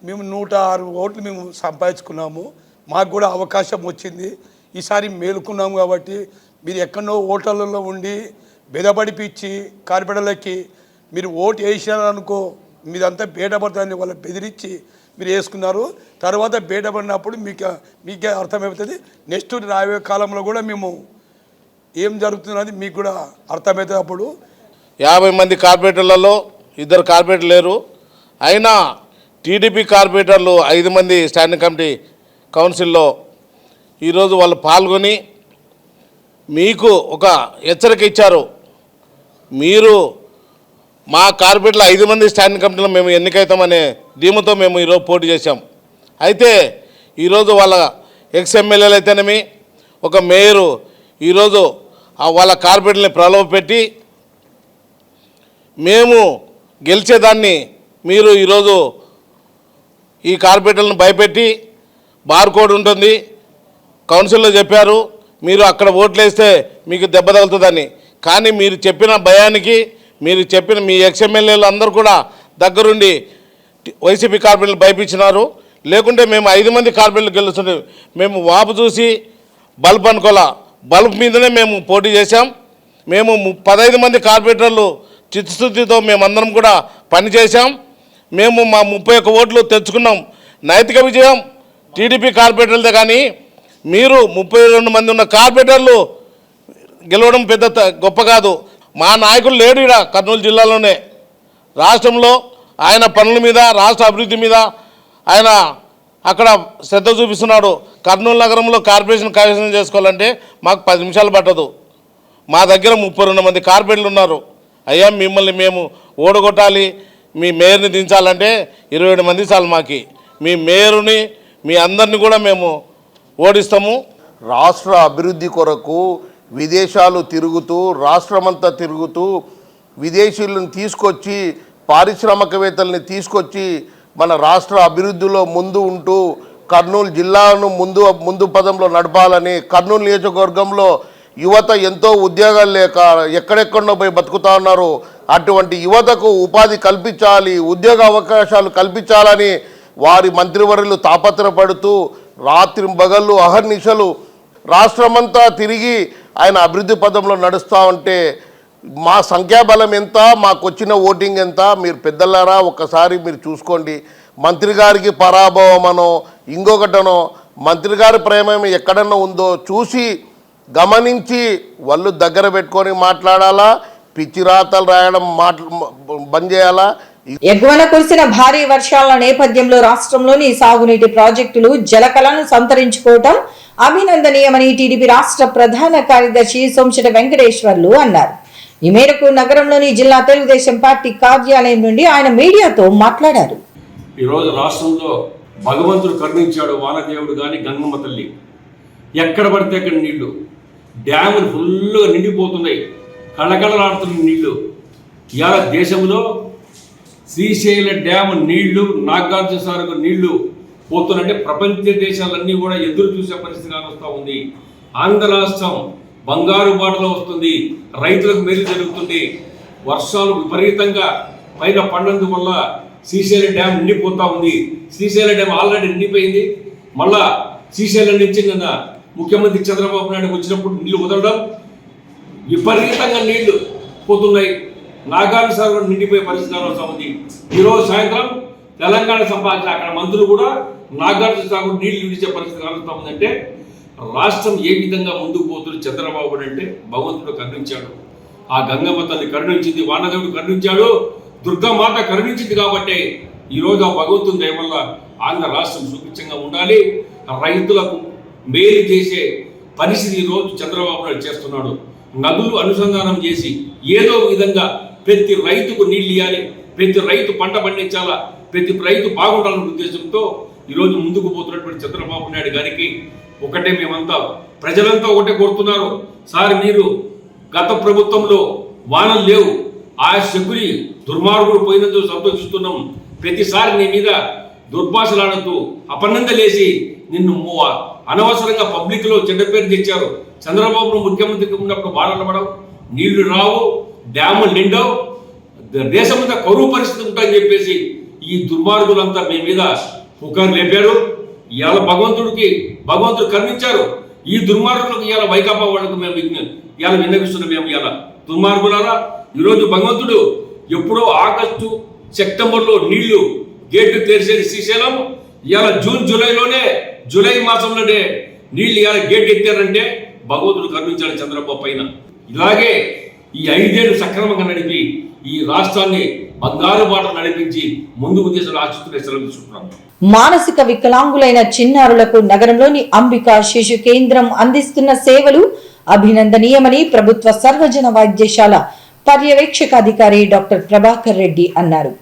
మేము 106 ఓట్లు మేము సంపాదించుకున్నాము. మాకు కూడా అవకాశం వచ్చింది. ఈసారి మేలుకున్నాము కాబట్టి మీరు ఎక్కడో ఓటర్లలో ఉండి బెదపడిపించి కార్పొరేటర్లకి మీరు ఓటు వేసినారనుకో మీదంతా బయటపడుతుందని వాళ్ళు బెదిరించి మీరు వేసుకున్నారు. తర్వాత బయటపడినప్పుడు మీకే అర్థమవుతుంది. నెక్స్ట్ రాబోయే కాలంలో కూడా మేము ఏం జరుగుతున్నది మీకు కూడా అర్థమవుతుంది. అప్పుడు 50 మంది కార్పొరేటర్లలో 2 కార్పొరేటర్లు లేరు. అయినా టీడీపీ కార్పొరేటర్లు 5 మంది స్టాండింగ్ కమిటీ కౌన్సిల్లో ఈరోజు వాళ్ళు పాల్గొని మీకు ఒక హెచ్చరిక ఇచ్చారు. మీరు మా కార్పొరేటర్లు 5 మంది స్టాండింగ్ కమిటీలో మేము ఎన్నికవుతామనే ధీమతో మేము ఈరోజు పోటీ చేశాం. అయితే ఈరోజు వాళ్ళ ఎక్స్ఎమ్మెల్యేలు అయితేనేమి ఒక మేయరు ఈరోజు వాళ్ళ కార్పొరేటర్ని ప్రలోభపెట్టి మేము గెలిచేదాన్ని మీరు ఈరోజు ఈ కార్పొరేటర్లను భయపెట్టి బార్కోడ్ ఉంటుంది కౌన్సిల్లో చెప్పారు, మీరు అక్కడ ఓట్లు వేస్తే మీకు దెబ్బ తగులుతుందని. కానీ మీరు చెప్పిన భయానికి మీరు చెప్పిన మీ ఎక్స్ఎమ్మెల్యేలు అందరూ కూడా దగ్గరుండి వైసీపీ కార్పొరేటర్లు భయపించినారు. లేకుంటే మేము 5 మంది కార్పొరేటర్లు గెలుస్తుంటే మేము వాపు చూసి బల్బ్ అనుకోలా, బల్బ్ మీదనే మేము పోటీ చేశాం. మేము 15 మంది కార్పొరేటర్లు చిత్తశుద్ధితో మేమందరం కూడా పనిచేశాం. మేము మా 31 ఓట్లు తెచ్చుకున్నాం. నైతిక విజయం టీడీపీ కార్పొరేటర్లదే. కానీ మీరు 32 మంది ఉన్న కార్పొరేటర్లు గెలవడం పెద్ద గొప్ప కాదు. మా నాయకులు లేడు ఇక్కడ కర్నూలు జిల్లాలోనే. రాష్ట్రంలో ఆయన పనుల మీద రాష్ట్ర అభివృద్ధి మీద ఆయన అక్కడ శ్రద్ధ చూపిస్తున్నాడు. కర్నూలు నగరంలో కార్పొరేషన్ కైవసం చేసుకోవాలంటే మాకు 10 నిమిషాలు పట్టదు. మా దగ్గర 32 మంది కార్పొరేటర్లు ఉన్నారు. అయ్యా మిమ్మల్ని మేము ఓడగొట్టాలి, మీ మేయర్ని దించాలంటే 27 మంది చాలు మాకి. మీ మేయరుని మీ అందరిని కూడా మేము ఓడిస్తాము. రాష్ట్ర అభివృద్ధి కొరకు విదేశాలు తిరుగుతూ రాష్ట్రమంతా తిరుగుతూ విదేశీయులను తీసుకొచ్చి పారిశ్రామికవేత్తల్ని తీసుకొచ్చి మన రాష్ట్ర అభివృద్ధిలో ముందు ఉంటూ కర్నూలు జిల్లాను ముందు పదంలో నడపాలని, కర్నూలు నియోజకవర్గంలో యువత ఎంతో ఉద్యోగాలు లేక ఎక్కడెక్కడో పోయి బతుకుతా ఉన్నారు. అటువంటి యువతకు ఉపాధి కల్పించాలి, ఉద్యోగ అవకాశాలు కల్పించాలని వారి మంత్రివర్యులు తాపత్రపడుతూ రాత్రి పగళ్ళు అహర్నిశలు రాష్ట్రమంతా తిరిగి ఆయన అభివృద్ధి పదంలో నడుస్తూ ఉంటే మా సంఖ్యాబలం ఎంత, మాకు వచ్చిన ఓటింగ్ ఎంత, మీరు పెద్దలారా ఒక్కసారి మీరు చూసుకోండి. మంత్రి గారికి పరాభవమనో ఇంకొకటనో మంత్రి గారి ప్రేమ ఎక్కడన్నా ఉందో చూసి గమనించి వాళ్ళు దగ్గర పెట్టుకొని మాట్లాడాలా, పిచ్చి రాతలు రాయడం బంద్ చేయాలా. ఎగువన కురిసిన భారీ వర్షాల నేపథ్యంలో రాష్ట్రంలోని సాగునీటి ప్రాజెక్టులు జలకళను సంతరించుకోవటం అభినందనీయమని టీడీపీ రాష్ట్ర ప్రధాన కార్యదర్శి సోమశెట్టి వెంకటేశ్వర్లు అన్నారు. ఈ మేరకు నగరంలోని జిల్లా తెలుగుదేశం పార్టీ కార్యాలయం నుండి ఆయన మీడియాతో మాట్లాడారు. ఈరోజు రాష్ట్రంలో భగవంతుడు కరుణించాడు, వానదేవుడు కానీ గంగమ్మ తల్లి. ఎక్కడ పడితే అక్కడ నీళ్లు, డ్యాములు ఫుల్గా నిండిపోతున్నాయి, కళకళలాడుతున్న నీళ్లు. ఇవాళ దేశంలో శ్రీశైల డ్యాము నీళ్లు, నాగార్జున సాగర్ నీళ్లు పోతున్నంటే ప్రపంచ దేశాలన్నీ కూడా ఎదురు చూసే పరిస్థితి కానొస్తూ ఉంది. ఆంధ్ర రాష్ట్రం బంగారు బాటలో వస్తుంది, రైతులకు మేలు జరుగుతుంది. వర్షాలు విపరీతంగా పైన పడినందువల్ల శ్రీశైల డ్యామ్ నిండిపోతూ ఉంది. శ్రీశైల డ్యామ్ ఆల్రెడీ నిండిపోయింది. మళ్ళా శ్రీశైలం నుంచి నిన్న ముఖ్యమంత్రి చంద్రబాబు నాయుడు వచ్చినప్పుడు నీళ్లు వదలడం, విపరీతంగా నీళ్లు పోతున్నాయి. నాగార్జున సాగర్ నిండిపోయే పరిస్థితి వస్తూ ఉంది. ఈరోజు సాయంత్రం తెలంగాణ సంపాదించిన అక్కడ మంత్రులు కూడా నాగార్జున సాగర్ నీళ్లు విడిచే పరిస్థితి కలుగుతూ ఉందంటే రాష్ట్రం ఏ విధంగా ముందుకు పోతుంది. చంద్రబాబు అంటే భగవంతుడు కరుణించాడు, ఆ గంగమ్మ తల్లి కరుణించింది, వానదేవుడు కరుణించాడు, దుర్గామాత కరుణించింది. కాబట్టి ఈరోజు ఆ భగవంతుని దయ వల్ల ఆంధ్ర రాష్ట్రం సుభిక్షంగా ఉండాలి, రైతులకు మేలు చేసే పరిస్థితి ఈరోజు చంద్రబాబు నాయుడు చేస్తున్నాడు. నదులు అనుసంధానం చేసి ఏదో విధంగా ప్రతి రైతుకు నీళ్ళు ఇవ్వాలి, ప్రతి రైతు పంట పండించాలా, ప్రతి రైతు బాగుండాలనే ఉద్దేశంతో ఈరోజు ముందుకు పోతున్నటువంటి చంద్రబాబు నాయుడు గారికి ఒకటే మేమంతా ప్రజలంతా ఒకటే కోరుతున్నారు. సార్ మీరు గత ప్రభుత్వంలో వానలు లేవు, ఆ శకుని దుర్మార్గుడు పోయినందుకు సంతోషిస్తున్నాం. ప్రతిసారి నీ మీద దుర్భాషలాడుతూ అపనందలేసి నిన్ను అనవసరంగా పబ్లిక్లో చెడ్డ పేరు తెచ్చారు. చంద్రబాబు ముఖ్యమంత్రికి ఉన్నప్పుడు వానలు పడవు, నీళ్లు రావు, డ్యాములు నిండవు, దేశమంతా కరువు పరిస్థితి ఉంటాయని చెప్పేసి ఈ దుర్మార్గులంతా మీ మీద పుకారు లేపారు. ఇవాళ భగవంతుడు కరుణించారు. ఈ దుర్మార్గులకు ఇవాళ వైకాపా వాళ్ళకు మేము ఇవాళ విన్నవిస్తున్నాం. మేము ఇవాళ దుర్మార్గులారా, ఈరోజు భగవంతుడు ఎప్పుడో ఆగస్టు సెప్టెంబర్లో నీళ్లు గేట్లు తెరిసేది శ్రీశైలం, ఇవాళ జూలై మాసంలోనే నీళ్లు ఇవాళ గేట్ ఎత్తారంటే భగవంతుడు కరుణించాడు చంద్రబాబు పైన. ఇలాగే ఈ 5 ఏళ్ళు సక్రమంగా నడిపి ఈ రాష్ట్రాన్ని బంగారు బాట నడిపించి ముందుకు దేశాలు ఆశిస్తున్న సెలవు తీసుకుంటున్నాం. మానసిక వికలాంగులైన చిన్నారులకు నగరంలోని అంబికా శిశు కేంద్రం అందిస్తున్న సేవలు అభినందనీయమని ప్రభుత్వ సర్వజన వైద్యశాల పర్యవేక్షక అధికారి డాక్టర్ ప్రభాకర్ రెడ్డి అన్నారు.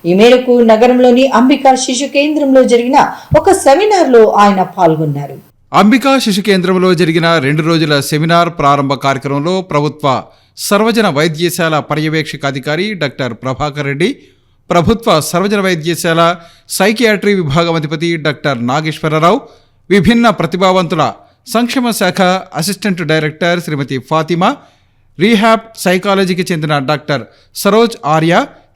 ఈ మేరకు నగరంలోని అంబికా శిశు కేంద్రంలో జరిగిన ఒక సెమినార్లో ఆయన పాల్గొన్నారు. అంబికా శిశు కేంద్రంలో జరిగిన 2 రోజుల సెమినార్ ప్రారంభ కార్యక్రమంలో ప్రభుత్వ సర్వజన వైద్యశాల పర్యవేక్షక అధికారి డాక్టర్ ప్రభాకర్ రెడ్డి, ప్రభుత్వ సర్వజన వైద్యశాల సైకియాట్రీ విభాగం అధిపతి డాక్టర్ నాగేశ్వరరావు, విభిన్న ప్రతిభావంతుల సంక్షేమ శాఖ అసిస్టెంట్ డైరెక్టర్ శ్రీమతి ఫాతిమా, రీహాబ్ సైకాలజీకి చెందిన డాక్టర్ సరోజ్ ఆర్య,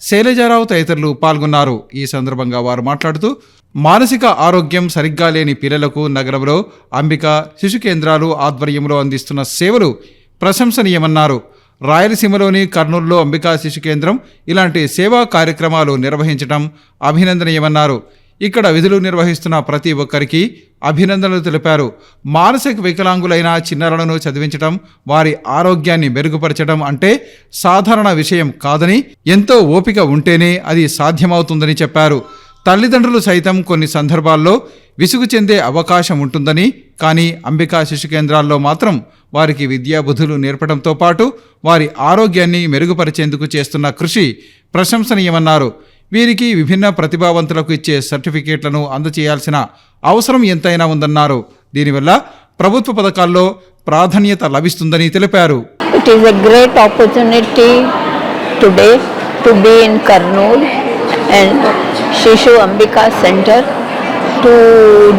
శైలజారావు తదితరులు పాల్గొన్నారు. ఈ సందర్భంగా వారు మాట్లాడుతూ మానసిక ఆరోగ్యం సరిగ్గా లేని పిల్లలకు నగరంలో అంబికా శిశు కేంద్రాలు ఆధ్వర్యంలో అందిస్తున్న సేవలు ప్రశంసనీయమన్నారు. రాయలసీమలోని కర్నూలులో అంబికా శిశు కేంద్రం ఇలాంటి సేవా కార్యక్రమాలు నిర్వహించడం అభినందనీయమన్నారు. ఇక్కడ విధులు నిర్వహిస్తున్న ప్రతి ఒక్కరికి అభినందనలు తెలిపారు. మానసిక వికలాంగులైన చిన్నారులను చదివించడం, వారి ఆరోగ్యాన్ని మెరుగుపరచడం అంటే సాధారణ విషయం కాదని, ఎంతో ఓపిక ఉంటేనే అది సాధ్యమవుతుందని చెప్పారు. తల్లిదండ్రులు సైతం కొన్ని సందర్భాల్లో విసుగు చెందే అవకాశం ఉంటుందని, కానీ అంబికా శిశు కేంద్రాల్లో మాత్రం వారికి విద్యాబుద్ధులు నేర్పడంతో పాటు వారి ఆరోగ్యాన్ని మెరుగుపరిచేందుకు చేస్తున్న కృషి ప్రశంసనీయమన్నారు. వీరికి విభిన్న ప్రతిభావంతులకు ఇచ్చే సర్టిఫికేట్లను అందజేయాల్సిన అవసరం ఎంతైనా ఉందన్నారు. దీనివల్ల ప్రభుత్వ పథకాల్లో ప్రాధాన్యత లభిస్తుందని తెలిపారు. It is a great opportunity today to be in Kurnool and Shishu Ambika Center to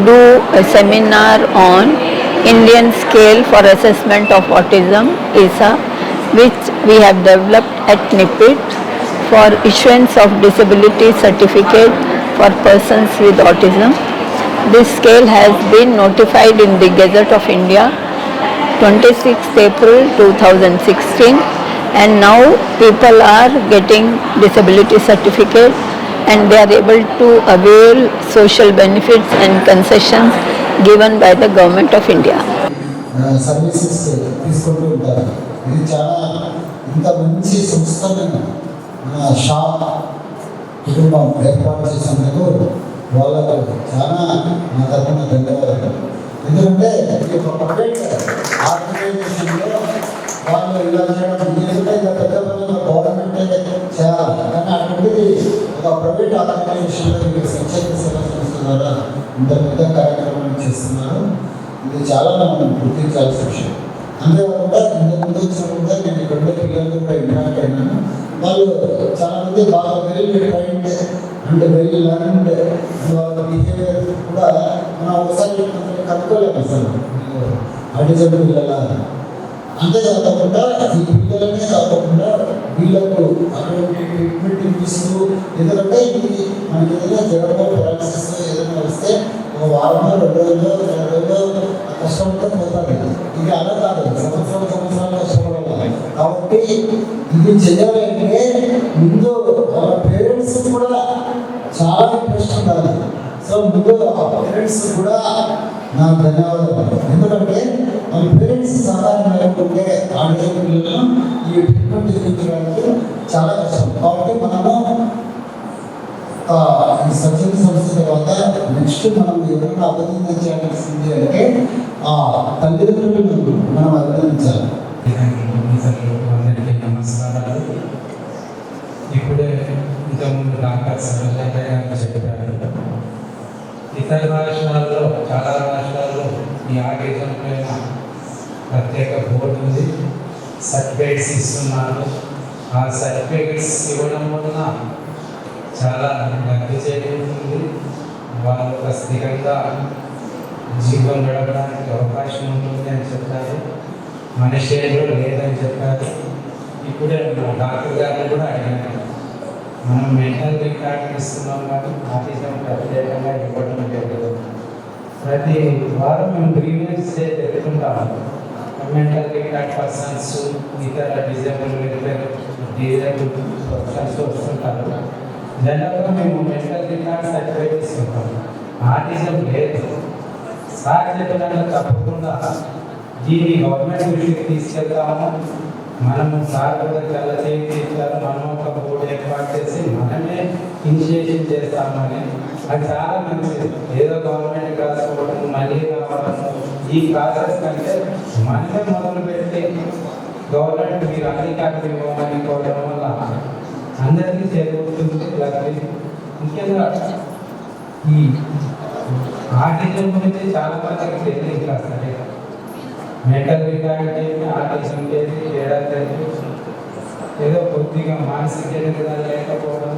do a seminar on Indian Scale for Assessment of Autism, ISA, which we have developed at NIPIT for issuance of disability certificate for persons with autism. This scale has been notified in the Gazette of India 26th April 2016, and now people are getting disability certificate and they are able to avail social benefits and concessions given by the Government of India. Services తీసుకుంటూ ఉంటారు. ఇది చాలా ఇంత మంచి సంస్థను మన షా కుటుంబం ఏర్పాటు చేసినందుకు వాళ్ళకు చాలా నా తరఫున ధన్యవాదాలు. ఎందుకంటే ఈ ఒక ప్రైవేట్ ఆర్గనైజేషన్లో వాళ్ళు ఇలా చేయడం ఎందుకంటే ఇంకా పెద్ద పెద్ద గవర్నమెంటే చేయాలి, కానీ అటువంటిది ఒక ప్రైవేట్ ఆర్గనైజేషన్లో మీరు స్వచ్ఛంద సేవా సంస్థ ద్వారా ఇంత పెద్ద కార్యక్రమాన్ని చేస్తున్నారు. ఇది చాలా మనం గుర్తించాల్సిన విషయం. అంతేకాకుండా ఇంతకుముందు వచ్చినప్పుడు నేను ఇక్కడ పిల్లలతో కూడా ఇంటరాక్ట్ అయినాను. వాళ్ళు చాలామంది బాగా well trained and well learned, వాళ్ళ బిహేవియర్ కూడా మనం ఒకసారి కనుక్కోలేము అసలు ఆటిజం పిల్లల. అంతేకాకుండా ఈ పిల్లలనే కాకుండా వీళ్ళకు అటువంటి ట్రీట్మెంట్ ఇప్పిస్తూ, ఎందుకంటే ఇది మనకి ఏదైనా జరగబో పారాలిసిస్ ఏదైనా వస్తే ఒక వారమో 2 రోజుల్లో 2 రోజుల్లో కష్టంతో పోతుంది. ఇది అలా కాదు, సంవత్సరాలు కష్టపడాలి. కాబట్టి ఇది చేయాలంటే ముందు వాళ్ళ పేరెంట్స్ కూడా చాలా ఇంట్రెస్ట్ ఉండాలి. సో ముందు ఆ పేరెంట్స్ కూడా నాకు ధన్యవాదాలు. ఎందుకంటే వాళ్ళ పేరెంట్స్ సహాయం లేకుంటే ఆడియో పిల్లలను ఈ ట్రీట్మెంట్ చేయించడానికి చాలా కష్టం. కాబట్టి మనము ఈ స్వచ్ఛంద సంస్థ తర్వాత నెక్స్ట్ మనం ఎవరైనా అభినందించాల్సింది అంటే ఆ తల్లిదండ్రులను మనం అభినందించాలి. అందరికీ నమస్కారాలు. ఇప్పుడే ఇంతకుముందు డాక్టర్ సరోజాబాయి గారు చెప్పారు, ఇతర రాష్ట్రాల్లో చాలా రాష్ట్రాల్లో ఈ ఆటిజం పైన ప్రత్యేక బోర్డు ఉంది, సర్టిఫికేట్స్ ఇస్తున్నారు. ఆ సర్టిఫికేట్స్ ఇవ్వడం వలన చాలా లబ్ధి చేకూరుతుంది. వాళ్ళు ఒక స్థిరంగా జీవితం గడపడానికి అవకాశం ఉంటుంది అని చెప్పారు. మన స్టేజ్లో లేదని చెప్పారు. ఇప్పుడే డాక్టర్ గారు కూడా అడిగారు, మనం మెంటల్ రికార్డ్ ఇస్తున్నాం కానీ ఆటిజం ప్రత్యేకంగా ఇవ్వడం లేదు. ప్రతి వారం మేము గ్రీవెన్స్ డే పెట్టుకుంటాము. మెంటల్ రికార్డ్ పర్సన్స్, ఇతర డిజేబుల్ పర్సన్స్ వస్తుంటారు. జనరల్గా మేము మెంటల్ రికార్డ్ సర్టిఫికేట్ ఇస్తుంటాము. ఆటిజం లేదు. సార్ చెప్పినట్లు తప్పకుండా దీన్ని గవర్నమెంట్ దృష్టికి తీసుకెళ్తాము. మనము సార్ కూడా చాలా చేయించారు. మనం ఒక బోర్డు ఏర్పాటు చేసి మనమే ఇనిషియేషన్ చేస్తామని, అది చాలా మంచిది. ఏదో గవర్నమెంట్ రాసుకోవడం మళ్ళీ రావడం ఈ ప్రాసెస్ కంటే మనమే మొదలుపెట్టి గవర్నమెంట్ మీరు అంగీకారం ఇవ్వమని కోరడం వల్ల అందరికీ చేకూరుతుంది. ముఖ్యంగా ఈ ఆటిజం గురించి చాలా మందికి తెలియదు. సరే, మెంటల్ రికార్డ్ చేసి ఆటిజం చేసి తేడా తెలియదు. ఏదో కొద్దిగా మానసిక ఎదుగుదల లేకపోవడం,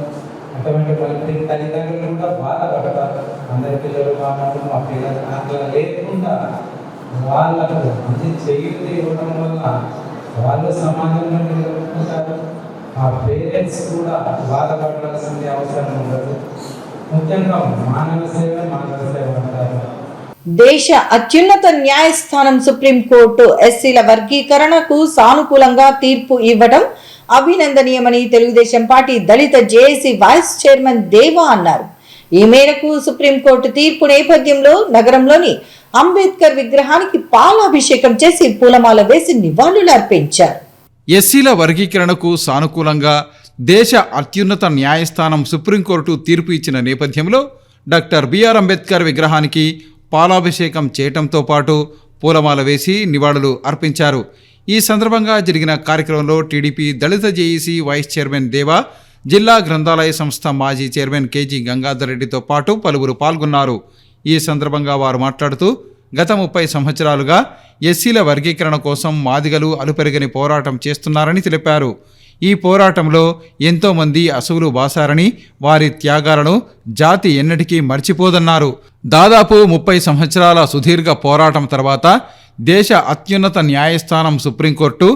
అటువంటి వాళ్ళకి తల్లిదండ్రులు కూడా బాధపడతారు. అందరి పిల్లలు బాగున్నారు, మా పిల్లలు అట్లా లేకుండా వాళ్ళకు మంచి చేయుత ఇవ్వడం వల్ల వాళ్ళు సమాజంలో నిలబడుతుంటారు. ఆ పేరెంట్స్ కూడా బాధపడాల్సిన అవసరం ఉండదు. ముఖ్యంగా మానవ సేవ అంటారు. దేశ అత్యున్నత న్యాయస్థానం సుప్రీంకోర్టు ఎస్సీల వర్గీకరణకు సానుకూలంగా తీర్పు ఇవ్వడం అభినందనీయమని తెలుగుదేశం పార్టీ దళిత జేఏసీ వైస్ చైర్మన్ దేవా అన్నారు. ఈ మేరకు సుప్రీంకోర్టు తీర్పు నేపథ్యంలో నగరంలోని అంబేద్కర్ విగ్రహానికి పాలాభిషేకం చేసి పూలమాల వేసి నివాళులు అర్పించారు. ఎస్సీల వర్గీకరణకు సానుకూలంగా దేశ అత్యున్నత న్యాయస్థానం సుప్రీంకోర్టు తీర్పు ఇచ్చిన నేపథ్యంలో డాక్టర్ బిఆర్ అంబేద్కర్ విగ్రహానికి పాలాభిషేకం చేయటంతో పాటు పూలమాల వేసి నివాళులు అర్పించారు. ఈ సందర్భంగా జరిగిన కార్యక్రమంలో టీడీపీ దళిత జేఏసీ వైస్ చైర్మన్ దేవా, జిల్లా గ్రంథాలయ సంస్థ మాజీ చైర్మన్ కేజీ గంగాధర్ రెడ్డితో పాటు పలువురు పాల్గొన్నారు. ఈ సందర్భంగా వారు మాట్లాడుతూ గత 30 సంవత్సరాలుగా ఎస్సీల వర్గీకరణ కోసం మాదిగలు అలుపెరగని పోరాటం చేస్తున్నారని తెలిపారు. ఈ పోరాటంలో ఎంతోమంది అసువులు బాసారని, వారి త్యాగాలను జాతి ఎన్నటికీ మర్చిపోదన్నారు. దాదాపు 30 సంవత్సరాల సుదీర్ఘ పోరాటం తర్వాత దేశ అత్యున్నత న్యాయస్థానం సుప్రీంకోర్టు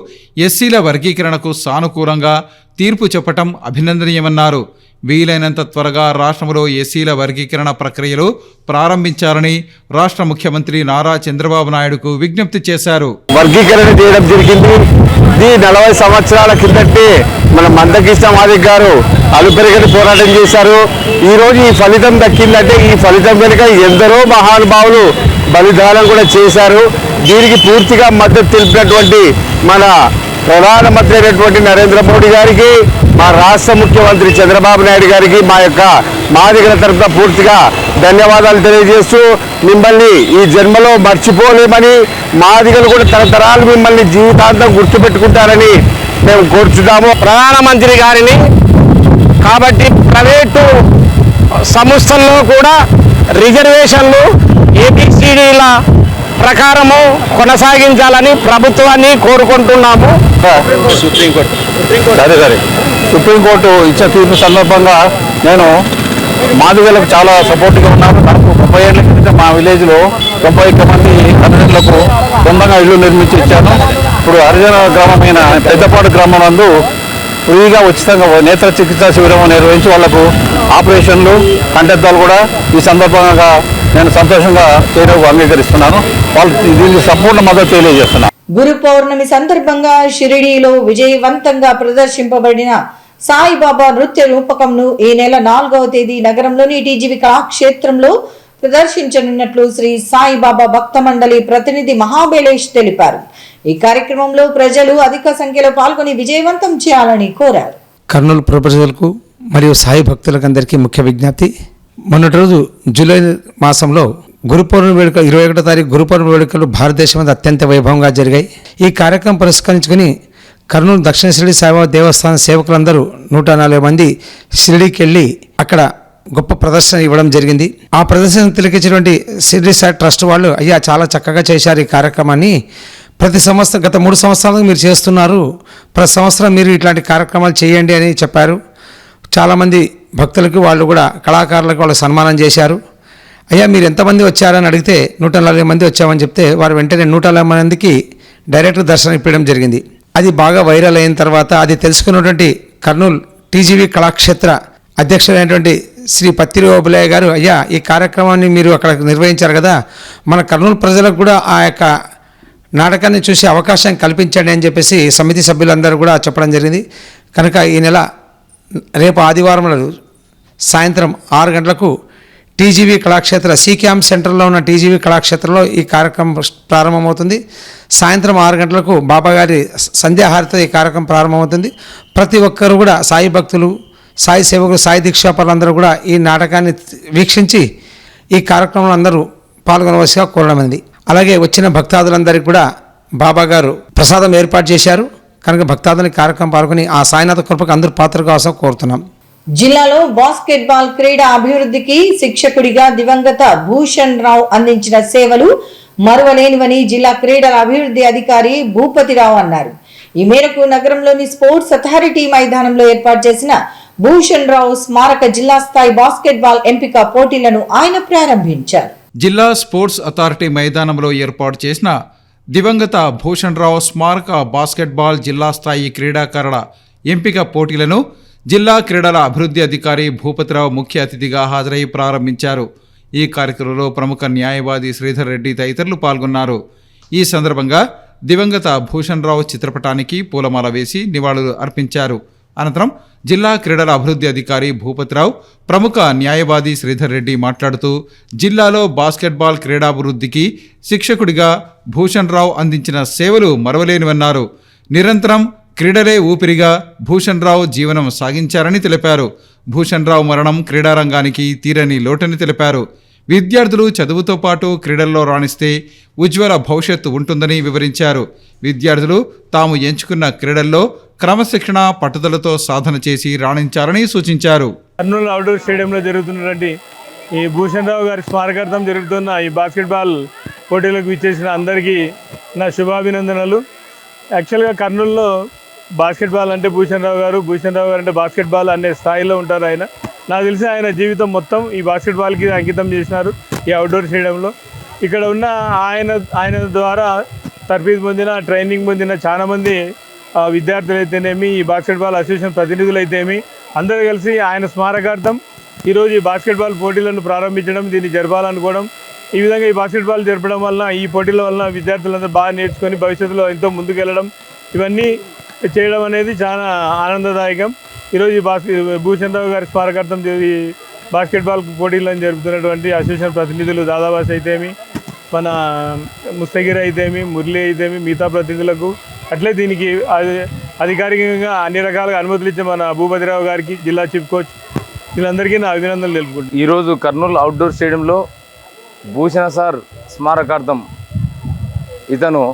ఎస్సీల వర్గీకరణకు సానుకూలంగా తీర్పు చెప్పటం అభినందనీయమన్నారు. వీలైనంత త్వరగా రాష్ట్రంలో ఎస్సీల వర్గీకరణ ప్రక్రియలు ప్రారంభించాలని రాష్ట్ర ముఖ్యమంత్రి నారా చంద్రబాబు నాయుడుకు విజ్ఞప్తి చేశారు. వర్గీకరణ చేయడం జరిగింది. ఇది 40 సంవత్సరాల కిందటే మన మందకృష్ణ మాదిక్ గారు అలుపెరగని పోరాటం చేశారు. ఈరోజు ఈ ఫలితం దక్కిందంటే ఈ ఫలితం వెనుక ఎందరో మహానుభావులు బలిదానం కూడా చేశారు. దీనికి పూర్తిగా మద్దతు తెలిపినటువంటి మన ప్రధానమంత్రి అయినటువంటి నరేంద్ర మోడీ గారికి, మా రాష్ట్ర ముఖ్యమంత్రి చంద్రబాబు నాయుడు గారికి మా యొక్క మాదిగల తరఫున పూర్తిగా ధన్యవాదాలు తెలియజేస్తూ, మిమ్మల్ని ఈ జన్మలో మర్చిపోలేమని, మాదిగలు కూడా తరతరాలు మిమ్మల్ని జీవితాంతం గుర్తుపెట్టుకుంటారని మేము కోరుచున్నాము. ప్రధానమంత్రి గారిని కాబట్టి ప్రైవేటు సంస్థల్లో కూడా రిజర్వేషన్లు ఏబిసిడీల ప్రకారము కొనసాగించాలని ప్రభుత్వాన్ని కోరుకుంటున్నాము. సుప్రీంకోర్టు ఇచ్చిన తీర్పు సందర్భంగా నేను మాదిగలకు చాలా సపోర్ట్గా ఉన్నాను. నాకు 30 ఏళ్ల క్రితం మా విలేజ్లో 91 మంది హరిజనులకు సొంతంగా ఇల్లు నిర్మించి ఇచ్చాను. ఇప్పుడు హరిజన గ్రామమైన పెద్దపాడు గ్రామం నందు ఫ్రీగా ఉచితంగా నేత్ర చికిత్సా శిబిరం నిర్వహించి వాళ్లకు ఆపరేషన్లు, కంటెద్దాలు కూడా ఈ సందర్భంగా నేను సంతోషంగా చేయడానికి అంగీకరిస్తున్నాను. వాళ్ళు దీనికి సంపూర్ణ మద్దతు తెలియజేస్తున్నాను. గురు పౌర్ణమి సందర్భంగా షిరిడీలో విజయవంతంగా ప్రదర్శింపబడిన సాయిబాబా నృత్య రూపకంను ఈ నెల 4వ తేదీ నగరంలోని టీజీవీ కళాక్షేత్రంలో ప్రదర్శించనున్నట్లు శ్రీ సాయిబాబా భక్త మండలి ప్రతినిధి మహాబేలేష్ తెలిపారు. ఈ కార్యక్రమంలో ప్రజలు అధిక సంఖ్యలో పాల్గొని విజయవంతం చేయాలని కోరారు. కర్నూలు ప్రజలకు మరియు సాయి భక్తులకు అందరికీ ముఖ్య విజ్ఞప్తి. మొన్నటి రోజు జూలై మాసంలో గురు పౌర్ణమి వేడుక 21వ తారీఖు గురు పౌర్ణమి వేడుకలు భారతదేశం మీద అత్యంత వైభవంగా జరిగాయి. ఈ కార్యక్రమం పురస్కరించుకుని కర్నూలు దక్షిణ షిరిడి సాయిబాబా దేవస్థానం సేవకులందరూ 140 మంది షిరిడీకి వెళ్ళి అక్కడ గొప్ప ప్రదర్శన ఇవ్వడం జరిగింది. ఆ ప్రదర్శన తిలకించినటువంటి షిరిడి సాయి ట్రస్ట్ వాళ్ళు అయ్యా చాలా చక్కగా చేశారు ఈ కార్యక్రమాన్ని, ప్రతి సంవత్సరం గత 3 సంవత్సరాలుగా మీరు చేస్తున్నారు, ప్రతి సంవత్సరం మీరు ఇట్లాంటి కార్యక్రమాలు చేయండి అని చెప్పారు. చాలామంది భక్తులకు వాళ్ళు కూడా కళాకారులకు వాళ్ళు సన్మానం చేశారు. అయ్యా మీరు ఎంతమంది వచ్చారని అడిగితే 140 మంది వచ్చామని చెప్తే వారు వెంటనే 140 మందికి డైరెక్ట్ దర్శనం ఇప్పడం జరిగింది. అది బాగా వైరల్ అయిన తర్వాత అది తెలుసుకున్నటువంటి కర్నూలు టీజీవీ కళాక్షేత్ర అధ్యక్షుడైనటువంటి శ్రీ పత్తిరి ఓబులయ్య గారు, అయ్యా ఈ కార్యక్రమాన్ని మీరు అక్కడ నిర్వహించారు కదా, మన కర్నూలు ప్రజలకు కూడా ఆ యొక్క నాటకాన్ని చూసే అవకాశం కల్పించండి అని చెప్పేసి సమితి సభ్యులందరూ కూడా చెప్పడం జరిగింది. కనుక ఈ నెల రేపు ఆదివారం సాయంత్రం 6 గంటలకు టీజీవీ కళాక్షేత్ర సి క్యాంప్ సెంటర్లో ఉన్న టీజీవీ కళాక్షేత్రంలో ఈ కార్యక్రమం ప్రారంభమవుతుంది. సాయంత్రం 6 గంటలకు బాబాగారి సంధ్యాహారతితో ఈ కార్యక్రమం ప్రారంభమవుతుంది. ప్రతి ఒక్కరు కూడా సాయి భక్తులు, సాయి సేవకులు, సాయి దీక్షాపరులందరూ కూడా ఈ నాటకాన్ని వీక్షించి ఈ కార్యక్రమంలో అందరూ పాల్గొనవలసిగా కోరడమైంది. అలాగే వచ్చిన భక్తాదులందరికీ కూడా బాబాగారు ప్రసాదం ఏర్పాటు చేశారు. కనుక భక్తాదుని కార్యక్రమం పాల్గొని ఆ సాయినాథ కృపకు అందరూ పాత్రగా అవసరం కోరుతున్నాం. జిల్లాలో బాస్కెట్బాల్ క్రీడా అభివృద్ధికి శిక్షకుడిగా దివంగత భూషణ్ రావు అందించిన సేవలు మరువలేనివని జిల్లా క్రీడల అభివృద్ధి అధికారి భూపతిరావు అన్నారు. ఈ మేరకు నగరంలోని స్పోర్ట్స్ అథారిటీ మైదానంలో ఏర్పాటు చేసిన భూషణ్ రావు స్మారక జిల్లా స్థాయి బాస్కెట్బాల్ ఎంపిక పోటీలను ఆయన ప్రారంభించారు. జిల్లా స్పోర్ట్స్ అథారిటీ మైదానంలో ఏర్పాటు చేసిన దివంగత భూషణ్ రావు స్మారక బాస్కెట్బాల్ జిల్లా స్థాయి క్రీడాకారుల ఎంపిక పోటీలను జిల్లా క్రీడల అభివృద్ధి అధికారి భూపతిరావు ముఖ్య అతిథిగా హాజరై ప్రారంభించారు. ఈ కార్యక్రమంలో ప్రముఖ న్యాయవాది శ్రీధర్ రెడ్డి తదితరులు పాల్గొన్నారు. ఈ సందర్భంగా దివంగత భూషణ్ రావు చిత్రపటానికి పూలమాల వేసి నివాళులు అర్పించారు. అనంతరం జిల్లా క్రీడల అభివృద్ధి అధికారి భూపతిరావు, ప్రముఖ న్యాయవాది శ్రీధర్ రెడ్డి మాట్లాడుతూ జిల్లాలో బాస్కెట్బాల్ క్రీడాభివృద్ధికి శిక్షకుడిగా భూషణ్ రావు అందించిన సేవలు మరవలేనివన్నారు. నిరంతరం క్రీడలే ఊపిరిగా భూషణ్ రావు జీవనం సాగించారని తెలిపారు. భూషణ్ రావు మరణం క్రీడారంగానికి తీరని లోటని తెలిపారు. విద్యార్థులు చదువుతో పాటు క్రీడల్లో రాణిస్తే ఉజ్వల భవిష్యత్తు ఉంటుందని వివరించారు. విద్యార్థులు తాము ఎంచుకున్న క్రీడల్లో క్రమశిక్షణ పట్టుదలతో సాధన చేసి రాణించాలని సూచించారు. కర్నూలు అవుట్డోర్ స్టేడియంలో జరుగుతున్నటువంటి ఈ భూషణ్ రావు గారి స్మారకార్థం జరుగుతున్న ఈ బాస్కెట్బాల్ పోటీలకు విచ్చేసిన అందరికీ నా శుభాభినందనలు. యాక్చువల్గా కర్నూలులో బాస్కెట్బాల్ అంటే భూషణ్ రావు గారు అంటే బాస్కెట్బాల్ అనే స్థాయిలో ఉంటారు ఆయన. నాకు తెలిసి ఆయన జీవితం మొత్తం ఈ బాస్కెట్బాల్కి అంకితం చేసినారు ఈ అవుట్డోర్ స్టేడియంలో. ఇక్కడ ఉన్న ఆయన ద్వారా తర్ఫీదు పొందిన ట్రైనింగ్ పొందిన చాలామంది విద్యార్థులు అయితేనేమి, ఈ బాస్కెట్బాల్ అసోసియేషన్ ప్రతినిధులు అయితేమి అందరూ కలిసి ఆయన స్మారకార్థం ఈరోజు ఈ బాస్కెట్బాల్ పోటీలను ప్రారంభించడం, దీన్ని జరపాలనుకోవడం. ఈ విధంగా ఈ బాస్కెట్బాల్ జరపడం వల్ల, ఈ పోటీల వల్ల విద్యార్థులందరూ బాగా నేర్చుకొని భవిష్యత్తులో ఎంతో ముందుకెళ్ళడం, ఇవన్నీ చేయడం అనేది చాలా ఆనందదాయకం. ఈరోజు ఈ భూషణ్ రావు గారి స్మారకార్థం ఈ బాస్కెట్బాల్ పోటీలను జరుపుతున్నటువంటి అసోసియేషన్ ప్రతినిధులు దాదాబాస్ అయితేమి, మన ముస్తగిరి అయితేమి, మురళి అయితేమి, మిగతా ప్రతినిధులకు, అట్లే దీనికి అధికారికంగా అన్ని రకాలుగా అనుమతులు ఇచ్చే మన భూపతిరావు గారికి, జిల్లా చీఫ్ కోచ్, వీళ్ళందరికీ నా అభినందనలు తెలుపుకుంటున్నాను. ఈరోజు కర్నూలు అవుట్డోర్ స్టేడియంలో భూషణ సార్ స్మారకార్థం ఇతను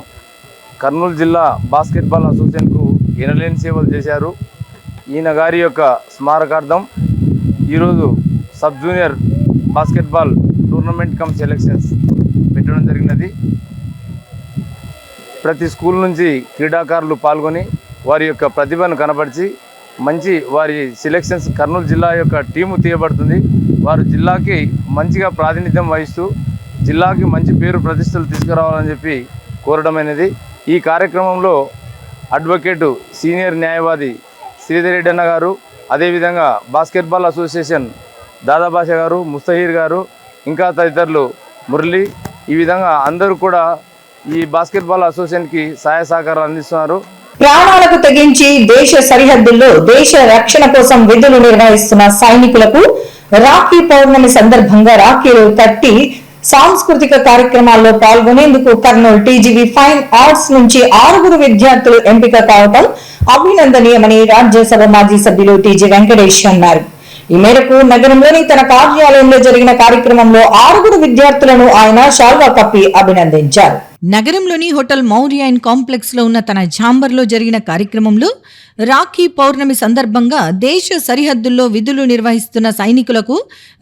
కర్నూలు జిల్లా బాస్కెట్బాల్ అసోసియేషన్కు ఎనలేని సేవలు చేశారు. ఈయన గారి యొక్క స్మారకార్థం ఈరోజు sub junior basketball tournament come selections పెట్టడం జరిగినది. ప్రతి స్కూల్ నుంచి క్రీడాకారులు పాల్గొని వారి యొక్క ప్రతిభను కనపరిచి మంచి వారి సెలెక్షన్స్ కర్నూలు జిల్లా యొక్క టీము తీయబడుతుంది. వారు జిల్లాకి మంచిగా ప్రాతినిధ్యం వహిస్తూ జిల్లాకి మంచి పేరు ప్రతిష్టలు తీసుకురావాలని చెప్పి కోరడమైనది. ఈ కార్యక్రమంలో అడ్వకేటు సీనియర్ న్యాయవాది శ్రీధర్ రెడ్డి అన్న గారు, అదేవిధంగా బాస్కెట్బాల్ అసోసియేషన్ దాదాబాష గారు, ముస్తహీర్ గారు, ఇంకా తదితరులు మురళి, ఈ విధంగా అందరూ కూడా ఈ బాస్కెట్బాల్ అసోసియేషన్కి సహాయ సహకారాలు అందిస్తున్నారు. ప్రాణాలకు తెగించి దేశ సరిహద్దుల్లో దేశ రక్షణ కోసం విధులు నిర్వహిస్తున్న సైనికులకు రాఖీ పౌర్ణమి సందర్భంగా రాఖీలు కట్టి సాంస్కృతిక కార్యక్రమాల్లో పాల్గొనేందుకు కర్నూలు టీజీవీ ఫైన్ ఆర్ట్స్ నుంచి 6 విద్యార్థులు ఎంపిక కావడం అభినందనీయమని రాజ్యసభ మాజీ సభ్యులు టీజీ వెంకటేష్ అన్నారు. ఈ మేరకు నగరంలోని తన కార్యాలయంలో జరిగిన కార్యక్రమంలో 6 విద్యార్థులను ఆయన శాల్వా కప్పి అభినందించారు. నగరంలోని హోటల్ మౌర్యన్ కాంప్లెక్స్ లో ఉన్న తన ఛాంబర్లో జరిగిన కార్యక్రమంలో రాఖీ పౌర్ణమి సందర్భంగా దేశ సరిహద్దుల్లో విధులు నిర్వహిస్తున్న సైనికులకు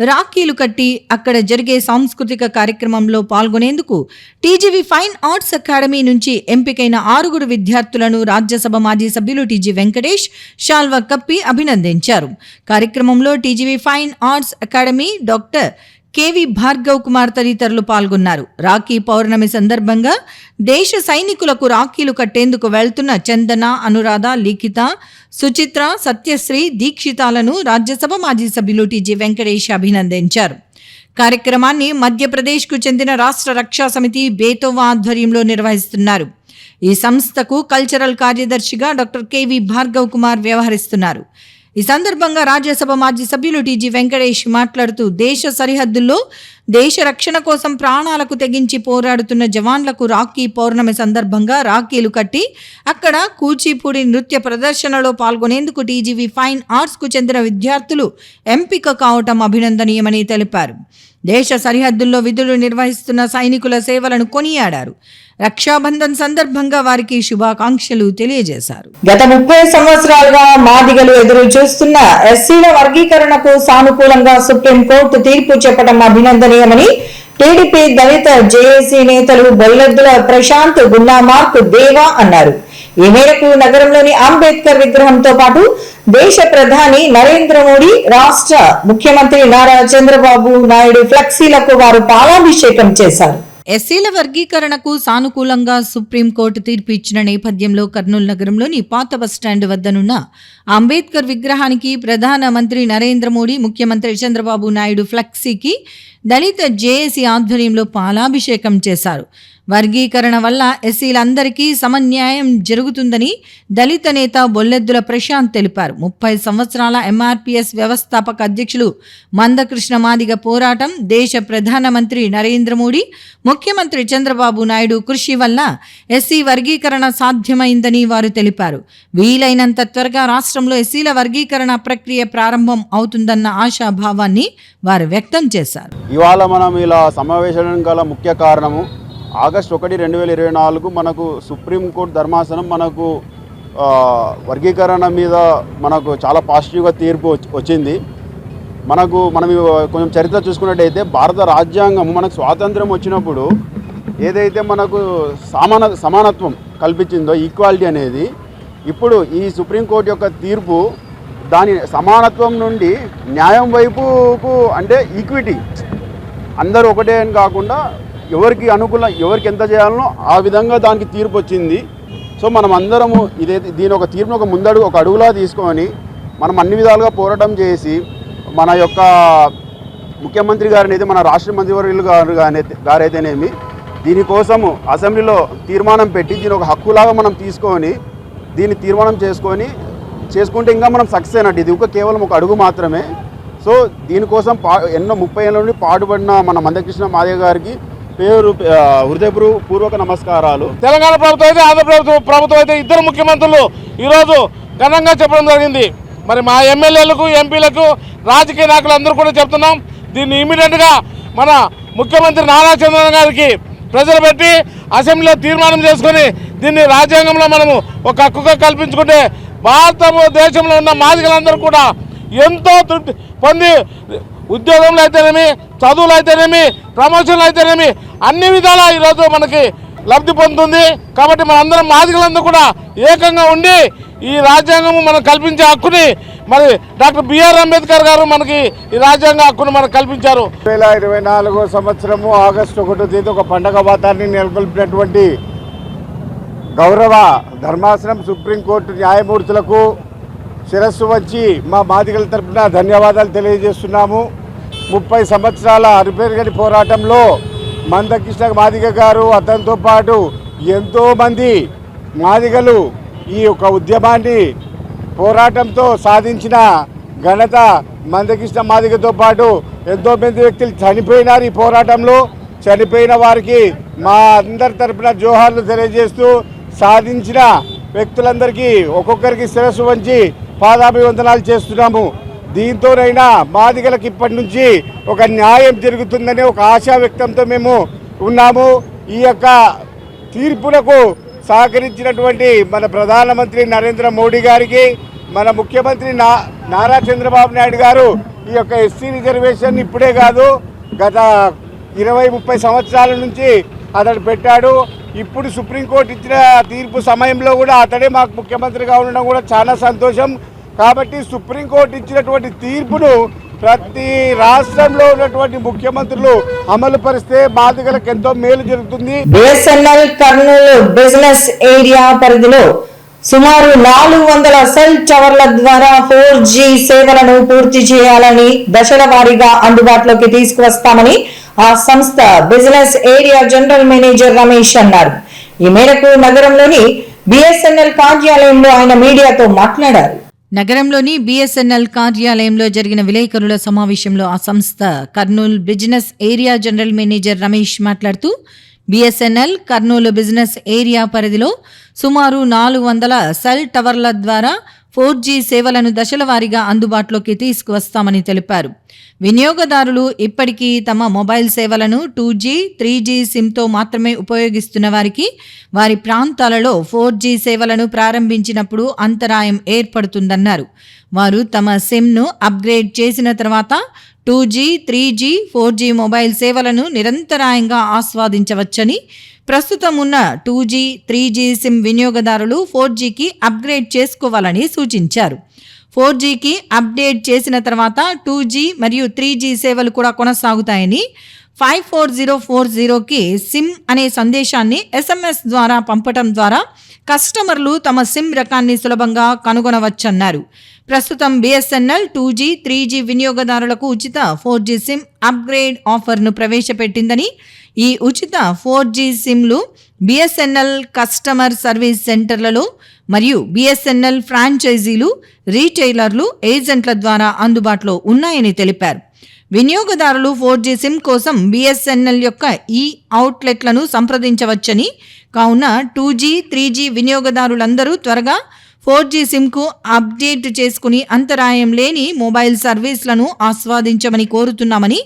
రాఖీలు కట్టి అక్కడ జరిగే సాంస్కృతిక కార్యక్రమంలో పాల్గొనేందుకు టీజీవీ ఫైన్ ఆర్ట్స్ అకాడమీ నుంచి ఎంపికైన 6 విద్యార్థులను రాజ్యసభ మాజీ సభ్యులు టీజీ వెంకటేష్ శాల్వా కప్పి అభినందించారు. కార్యక్రమంలో TGV fine arts academy doctor KV Bhargav Kumar తదితరులు పాల్గొన్నారు. రాఖీ పౌర్ణమి సందర్భంగా దేశ సైనికులకు రాఖీలు కట్టేందుకు వెళ్తున్న చందన, అనురాధ, లిఖిత, సుచిత్ర, సత్యశ్రీ, దీక్షితాలను రాజ్యసభ మాజీ సభ్యులు టీజీ వెంకటేష్ అభినందించారు. కార్యక్రమాన్ని మధ్యప్రదేశ్కు చెందిన రాష్ట్ర రక్షా సమితి బేతోవా ఆధ్వర్యంలో నిర్వహిస్తున్నారు. ఈ సంస్థకు కల్చరల్ కార్యదర్శిగా డాక్టర్ కేవి భార్గవ్ కుమార్ వ్యవహరిస్తున్నారు. ఈ సందర్భంగా రాజ్యసభ మాజీ సభ్యులు టీజీ వెంకటేష్ మాట్లాడుతూ దేశ సరిహద్దుల్లో దేశ రక్షణ కోసం ప్రాణాలకు తెగించి పోరాడుతున్న జవాన్లకు రాఖీ పౌర్ణమి సందర్భంగా రాఖీలు కట్టి అక్కడ కూచిపూడి నృత్య ప్రదర్శనలో పాల్గొనేందుకు టీజీవీ ఫైన్ ఆర్ట్స్కు చెందిన విద్యార్థులు ఎంపిక కావటం అభినందనీయమని తెలిపారు. దేశ సరిహద్దుల్లో విధులు నిర్వహిస్తున్న సైనికుల సేవలను కొనియాడారు. రక్షాబంధన్ సందర్భంగా వారికి శుభాకాంక్షలు తెలియజేశారు. గత 30 సంవత్సరాలుగా మాదిగలు ఎదురు చూస్తున్న ఎస్సీల వర్గీకరణకు సానుకూలంగా సుప్రీంకోర్టు తీర్పు చెప్పడం అభినందనీయమని టీడీపీ దళిత జేఏసీ నేతలు బొల్లెద్దుల ప్రశాంత్, గున్నా మార్క్, దేవా అన్నారు. ఈ మేరకు నగరంలోని అంబేద్కర్ విగ్రహంతో పాటు దేశ ప్రధాని నరేంద్ర మోడీ, రాష్ట్ర ముఖ్యమంత్రి నారా చంద్రబాబు నాయుడు ఫ్లెక్సీలకు వారు పాలాభిషేకం చేశారు. ఎస్సీల వర్గీకరణకు సానుకూలంగా సుప్రీంకోర్టు తీర్పు ఇచ్చిన నేపథ్యంలో కర్నూలు నగరంలోని పాత బస్టాండ్ వద్దనున్న అంబేద్కర్ విగ్రహానికి ప్రధానమంత్రి నరేంద్ర మోడీ, ముఖ్యమంత్రి చంద్రబాబు నాయుడు ఫ్లెక్సీకి దళిత జేఏసీ ఆధ్వర్యంలో పాలాభిషేకం చేశారు. వర్గీకరణ వల్ల ఎస్సీలందరికీ సమన్యాయం జరుగుతుందని దళిత నేత బొల్లెద్దుల ప్రశాంత్ తెలిపారు. 30 సంవత్సరాల ఎంఆర్పీఎస్ వ్యవస్థాపక అధ్యక్షులు మందకృష్ణ మాదిగ పోరాటం, దేశ ప్రధానమంత్రి నరేంద్ర మోడీ, ముఖ్యమంత్రి చంద్రబాబు నాయుడు కృషి వల్ల ఎస్సీ వర్గీకరణ సాధ్యమైందని వారు తెలిపారు. వీలైనంత త్వరగా రాష్ట్రంలో ఎస్సీల వర్గీకరణ ప్రక్రియ ప్రారంభం అవుతుందన్న ఆశాభావాన్ని వారు వ్యక్తం చేశారు. ఇవాళ మనం ఇలా సమావేశానికి గల ముఖ్య కారణము ఆగస్టు 1, 2024 మనకు సుప్రీంకోర్టు ధర్మాసనం మనకు వర్గీకరణ మీద మనకు చాలా పాజిటివ్గా తీర్పు వచ్చింది. మనం కొంచెం చరిత్ర చూసుకున్నట్టయితే భారత రాజ్యాంగం మనకు స్వాతంత్రం వచ్చినప్పుడు ఏదైతే మనకు సమానత్వం కల్పించిందో, ఈక్వాలిటీ అనేది, ఇప్పుడు ఈ సుప్రీంకోర్టు యొక్క తీర్పు దాని సమానత్వం నుండి న్యాయం వైపుకు, అంటే ఈక్విటీ, అందరూ ఒకటే అని కాకుండా ఎవరికి అనుకూలం, ఎవరికి ఎంత చేయాలనో ఆ విధంగా దానికి తీర్పు వచ్చింది. సో మనం అందరము దీని ఒక తీర్పును ఒక అడుగులా తీసుకొని మనం అన్ని విధాలుగా పోరాటం చేసి మన యొక్క ముఖ్యమంత్రి గారిని అయితే, మన రాష్ట్ర మంత్రివర్యులు గారైతేనేమి దీనికోసము అసెంబ్లీలో తీర్మానం పెట్టి దీని ఒక హక్కులాగా మనం తీసుకొని దీన్ని తీర్మానం చేసుకుంటే ఇంకా మనం సక్సెస్ అయినట్టు. ఇది కేవలం ఒక అడుగు మాత్రమే. సో దీనికోసం ఎన్నో 30 ఏళ్ళ నుండి పాటుపడిన మన మందకృష్ణ మాదిగ గారికి హృదయపూర్వక నమస్కారాలు. తెలంగాణ ప్రభుత్వం అయితే, ఆంధ్రప్రదేశ్ ప్రభుత్వం అయితే, ఇద్దరు ముఖ్యమంత్రులు ఈరోజు ఘనంగా చెప్పడం జరిగింది. మరి మా ఎమ్మెల్యేలకు, ఎంపీలకు, రాజకీయ నాయకులు అందరూ కూడా చెప్తున్నాం, దీన్ని ఇమీడియట్గా మన ముఖ్యమంత్రి నారా చంద్రబాబు గారికి ప్రజలు పెట్టి అసెంబ్లీలో తీర్మానం చేసుకొని దీన్ని రాజ్యాంగంలో మనము ఒక హక్కుగా కల్పించుకుంటే భారతదేశంలో ఉన్న మాదిగలందరూ కూడా ఎంతో తృప్తి పొంది ఉద్యోగంలో అయితేనేమి, చదువులు అయితేనేమి, ప్రమోషన్లు అయితేనేమి అన్ని విధాలా ఈరోజు మనకి లబ్ధి పొందుతుంది. కాబట్టి మనందరం మాదిగలందరూ కూడా ఏకంగా ఉండి ఈ రాజ్యాంగం మనం కల్పించే హక్కుని మరి డాక్టర్ బిఆర్ అంబేద్కర్ గారు మనకి ఈ రాజ్యాంగ హక్కును మనకు కల్పించారు. 2024 సంవత్సరము ఆగస్టు 1వ తేదీ ఒక పండగ వాతాన్ని నెలకొల్పినటువంటి గౌరవ ధర్మాసనం, సుప్రీంకోర్టు న్యాయమూర్తులకు శిరస్సు వచ్చి మా మాదిగల తరపున ధన్యవాదాలు తెలియజేస్తున్నాము. 30 సంవత్సరాల అరిపేరుగని పోరాటంలో మందకృష్ణ మాదిగ గారు, అతనితో పాటు ఎంతోమంది మాదిగలు ఈ యొక్క ఉద్యమాన్ని పోరాటంతో సాధించిన ఘనత మందకృష్ణ మాదిగతో పాటు ఎంతోమంది వ్యక్తులు చనిపోయినారు ఈ పోరాటంలో. చనిపోయిన వారికి మా అందరి తరపున జోహార్లు తెలియజేస్తూ, సాధించిన వ్యక్తులందరికీ ఒక్కొక్కరికి శిరస్సు వంచి పాదాభివందనాలు చేస్తున్నాము. దీంతోనైనా మాదిగలకు ఇప్పటి నుంచి ఒక న్యాయం జరుగుతుందనే ఒక ఆశా వ్యక్తంతో మేము ఉన్నాము. ఈ యొక్క తీర్పునకు సహకరించినటువంటి మన ప్రధానమంత్రి నరేంద్ర మోడీ గారికి, మన ముఖ్యమంత్రి నారా చంద్రబాబు నాయుడు గారు ఈ యొక్క ఎస్సీ రిజర్వేషన్ ఇప్పుడే కాదు, గత 20-30 సంవత్సరాల నుంచి అతడు పెట్టాడు. ఇప్పుడు సుప్రీంకోర్టు ఇచ్చిన తీర్పు సమయంలో కూడా అతడే మాకు ముఖ్యమంత్రిగా ఉండడం కూడా చాలా సంతోషం. కాబట్టి సుప్రీంకోర్టు ఇచ్చినటువంటి తీర్పును ప్రతి రాష్ట్రంలో ఉన్నటువంటి ముఖ్యమంత్రులు అమలు పరిస్తే బాధితులకు ఎంతో మేలు జరుగుతుంది. బిఎస్ఎన్ఎల్ కర్నూలు బిజినెస్ ఏరియా పరిధిలో సుమారు 400 సెల్ టవర్ల ద్వారా 4G సేవలను పూర్తి చేయాలని దశల వారీగా అందుబాటులోకి తీసుకువస్తామని ఆ సంస్థ business area general manager Ramesh అన్నారు. ఈ మేరకు నగరంలోని బిఎస్ఎన్ఎల్ కార్యాలయంలో ఆయన మీడియాతో మాట్లాడారు. నగరంలోని బిఎస్ఎన్ఎల్ కార్యాలయంలో జరిగిన విలేకరుల సమావేశంలో ఆ సంస్థ Kurnool business area general manager Ramesh మాట్లాడుతూ, బిఎస్ఎన్ఎల్ కర్నూలు బిజినెస్ ఏరియా పరిధిలో సుమారు 400 సెల్ టవర్ల ద్వారా 4G సేవలను దశల వారీగా అందుబాటులోకి తీసుకువస్తామని తెలిపారు. వినియోగదారులు ఇప్పటికీ తమ మొబైల్ సేవలను 2G, 3G సిమ్తో మాత్రమే ఉపయోగిస్తున్న వారికి వారి ప్రాంతాలలో 4G సేవలను ప్రారంభించినప్పుడు అంతరాయం ఏర్పడుతుందన్నారు. వారు తమ సిమ్ను అప్గ్రేడ్ చేసిన తర్వాత 2G, 3G, 4G మొబైల్ సేవలను నిరంతరాయంగా ఆస్వాదించవచ్చని, ప్రస్తుతం ఉన్న 2G, 3G సిమ్ వినియోగదారులు 4Gకి అప్గ్రేడ్ చేసుకోవాలని సూచించారు. 4Gకి అప్డేట్ చేసిన తర్వాత 2G మరియు 3G సేవలు కూడా కొనసాగుతాయని, 54040కి సిమ్ అనే సందేశాన్ని SMS ద్వారా పంపటం ద్వారా కస్టమర్లు తమ సిమ్ రకాన్ని సులభంగా కనుగొనవచ్చన్నారు. ప్రస్తుతం బిఎస్ఎన్ఎల్ 2G, 3G వినియోగదారులకు ఉచిత 4G సిమ్ అప్గ్రేడ్ ఆఫర్ను ప్రవేశపెట్టిందని, ఈ ఉచిత 4G సిమ్లు బిఎస్ఎన్ఎల్ కస్టమర్ సర్వీస్ సెంటర్లలో మరియు బిఎస్ఎన్ఎల్ ఫ్రాంచైజీలు, రీటైలర్లు, ఏజెంట్ల ద్వారా అందుబాటులో ఉన్నాయని తెలిపారు. వినియోగదారులు 4G సిమ్ కోసం బిఎస్ఎన్ఎల్ యొక్క ఈ అవుట్లెట్లను సంప్రదించవచ్చని, కావున 2G, 3G వినియోగదారులందరూ త్వరగా 4G సిమ్కు అప్డేట్ చేసుకుని అంతరాయం లేని మొబైల్ సర్వీస్లను ఆస్వాదించమని కోరుతున్నామని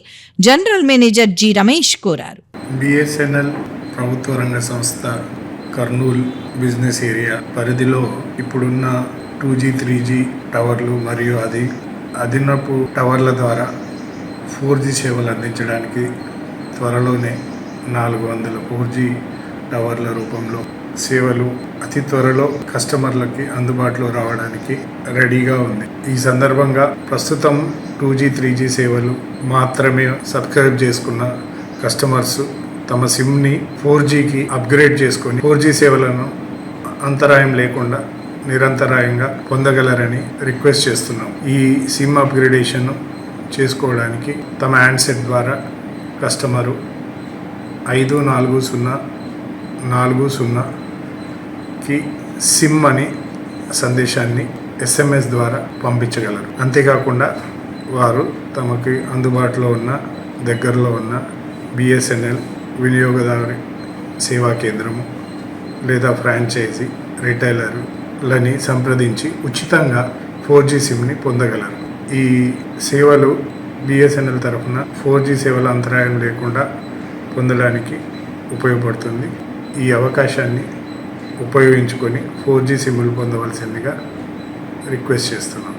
జనరల్ మేనేజర్ జి రమేష్ కోరారు. బిఎస్ఎన్ఎల్ ప్రభుత్వ రంగ సంస్థ కర్నూలు బిజినెస్ ఏరియా పరిధిలో ఇప్పుడున్న 2G, 3G టవర్లు మరియు అదనపు టవర్ల ద్వారా 4G సేవలు అందించడానికి త్వరలోనే 400 4G టవర్ల రూపంలో సేవలు అతి త్వరలో కస్టమర్లకి అందుబాటులో రావడానికి రెడీగా ఉంది. ఈ సందర్భంగా ప్రస్తుతం 2G, 3G సేవలు మాత్రమే సబ్స్క్రైబ్ చేసుకున్న కస్టమర్స్ తమ సిమ్ని 4Gకి అప్గ్రేడ్ చేసుకొని 4G సేవలను అంతరాయం లేకుండా నిరంతరాయంగా పొందగలరని రిక్వెస్ట్ చేస్తున్నాం. ఈ సిమ్ అప్గ్రేడేషన్ చేసుకోవడానికి తమ హ్యాండ్సెట్ ద్వారా కస్టమరు 540400కి సిమ్ అని సందేశాన్ని SMS ద్వారా పంపించగలరు. అంతేకాకుండా వారు తమకి అందుబాటులో ఉన్న దగ్గరలో ఉన్న బిఎస్ఎన్ఎల్ వినియోగదారు సేవా కేంద్రము లేదా ఫ్రాంచైజీ రిటైలర్లని సంప్రదించి ఉచితంగా 4G సిమ్ని పొందగలరు. ఈ సేవలు బిఎస్ఎన్ఎల్ తరఫున 4G సేవల అంతరాయం లేకుండా పొందడానికి ఉపయోగపడుతుంది. ఈ అవకాశాన్ని ఉపయోగించుకొని 4G సిమ్లు పొందవలసిందిగా రిక్వెస్ట్ చేస్తున్నాం.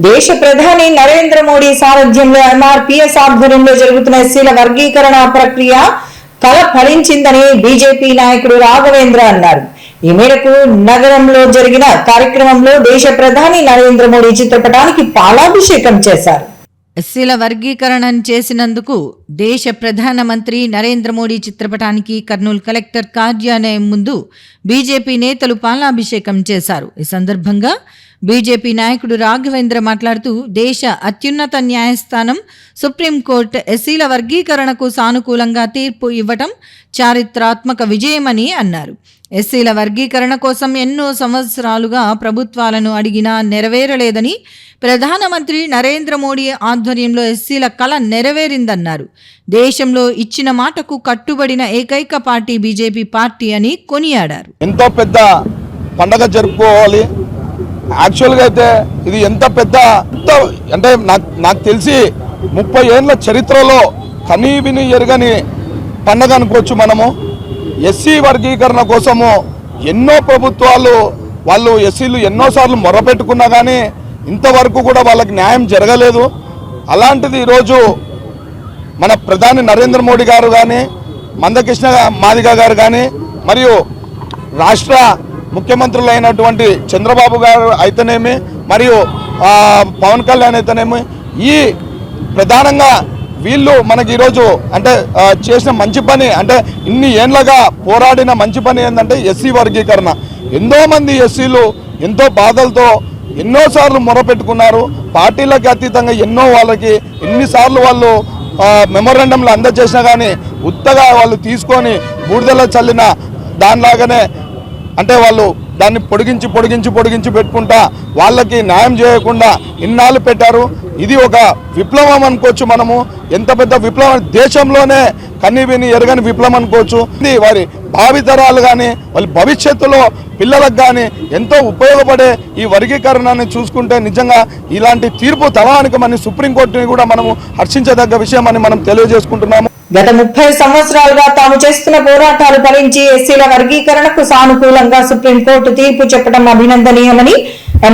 దేశ ప్రధాని నరేంద్ర మోడీ సారథ్యంలో MRPS ఆధ్వర్యంలో జరుగుతున్న ఎస్సీల వర్గీకరణ ప్రక్రియ కల ఫలించిందని బీజేపీ నాయకుడు రాఘవేంద్ర అన్నారు. ఈ మేరకు నగరంలో జరిగిన కార్యక్రమంలో దేశ ప్రధాని నరేంద్ర మోడీ చిత్రపటానికి పాలాభిషేకం చేశారు. ఎస్సీల వర్గీకరణ చేసినందుకు దేశ ప్రధానమంత్రి నరేంద్ర మోడీ చిత్రపటానికి కర్నూలు కలెక్టర్ కార్యాలయం ముందు బీజేపీ నేతలు పాలాభిషేకం చేశారు. ఈ సందర్భంగా బీజేపీ నాయకుడు రాఘవేంద్ర మాట్లాడుతూ దేశ అత్యున్నత న్యాయస్థానం సుప్రీంకోర్టు ఎస్సీల వర్గీకరణకు సానుకూలంగా తీర్పు ఇవ్వటం చారిత్రాత్మక విజయమని అన్నారు. ఎస్సీల వర్గీకరణ కోసం ఎన్నో సంవత్సరాలుగా ప్రభుత్వాలను అడిగినా నెరవేరలేదని, ప్రధానమంత్రి నరేంద్ర మోడీ ఆధ్వర్యంలో ఎస్సీల కల నెరవేరిందన్నారు. దేశంలో ఇచ్చిన మాటకు కట్టుబడిన ఏకైక పార్టీ బీజేపీ పార్టీ అని కొనియాడారు. ఎంతో పెద్ద పండగ జరుపుకోవాలి. యాక్చువల్గా అయితే ఇది ఎంత పెద్ద అంటే నాకు తెలిసి 30 ఏళ్ళ చరిత్రలో కనీ విని ఎరగని పండగ అనుకోవచ్చు. మనము ఎస్సీ వర్గీకరణ కోసము ఎన్నో ప్రభుత్వాలు వాళ్ళు ఎస్సీలు ఎన్నోసార్లు మొర్రపెట్టుకున్నా కానీ ఇంతవరకు కూడా వాళ్ళకి న్యాయం జరగలేదు. అలాంటిది ఈరోజు మన ప్రధాని నరేంద్ర మోడీ గారు కానీ, మందకృష్ణ మాదిగ గారు కానీ, మరియు రాష్ట్ర ముఖ్యమంత్రులు అయినటువంటి చంద్రబాబు గారు అయితేనేమి, మరియు పవన్ కళ్యాణ్ అయితేనేమి, ఈ ప్రధానంగా వీళ్ళు మనకి ఈరోజు అంటే చేసిన మంచి పని అంటే ఇన్ని ఏళ్ళగా పోరాడిన మంచి పని ఏంటంటే ఎస్సీ వర్గీకరణ. ఎంతోమంది ఎస్సీలు ఎంతో బాధలతో ఎన్నోసార్లు మొరపెట్టుకున్నారు. పార్టీలకు అతీతంగా వాళ్ళకి ఎన్నిసార్లు వాళ్ళు మెమోరాండంలు అందజేసినా కానీ ఉత్తగా వాళ్ళు తీసుకొని బూడిదలో చల్లిన దానిలాగానే అంటే వాళ్ళు దాన్ని పొడిగించి పెట్టుకుంటా వాళ్ళకి న్యాయం చేయకుండా ఇన్నాళ్ళు పెట్టారు. ఇది ఒక విప్లవం అనుకోవచ్చు. మనము ఎంత పెద్ద విప్లవం, దేశంలోనే కన్నీ విని ఎరగని విప్లవం అనుకోవచ్చు. వారి భావితరాలు కానీ వాళ్ళ భవిష్యత్తులో పిల్లలకు కానీ ఎంతో ఉపయోగపడే ఈ వర్గీకరణని చూసుకుంటే నిజంగా ఇలాంటి తీర్పు తరానికి మన సుప్రీంకోర్టుని కూడా మనము హర్షించదగ్గ విషయం అని మనం తెలియజేసుకుంటున్నాము. గత 30 సంవత్సరాలుగా తాము చేస్తున్న పోరాటాలు ఫలించి ఎస్సీల వర్గీకరణకు సానుకూలంగా సుప్రీంకోర్టు తీర్పు చెప్పడం అభినందనీయమని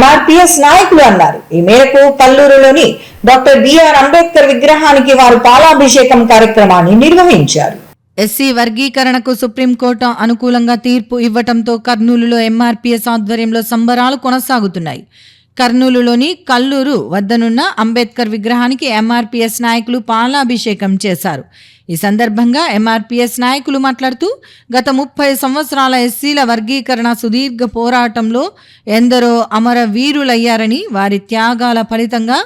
MRPS నాయకులు అన్నారు. ఈ మేరకు కల్లూరులోని డాక్టర్ బిఆర్ అంబేద్కర్ విగ్రహానికి వారు పాలాభిషేకం కార్యక్రమాన్ని నిర్వహించారు. ఎస్సీ వర్గీకరణకు సుప్రీంకోర్టు అనుకూలంగా తీర్పు ఇవ్వటంతో కర్నూలులో MRPS ఆధ్వర్యంలో సంబరాలు కొనసాగుతున్నాయి. కర్నూలులోని కల్లూరు వద్దనున్న అంబేద్కర్ విగ్రహానికి MRPS నాయకులు పాలాభిషేకం చేశారు. ఈ సందర్భంగా MRPS నాయకులు మాట్లాడుతూ గత 30 సంవత్సరాల ఎస్సీల వర్గీకరణ సుదీర్ఘ పోరాటంలో ఎందరో అమర వీరులయ్యారని, వారి త్యాగాల ఫలితంగా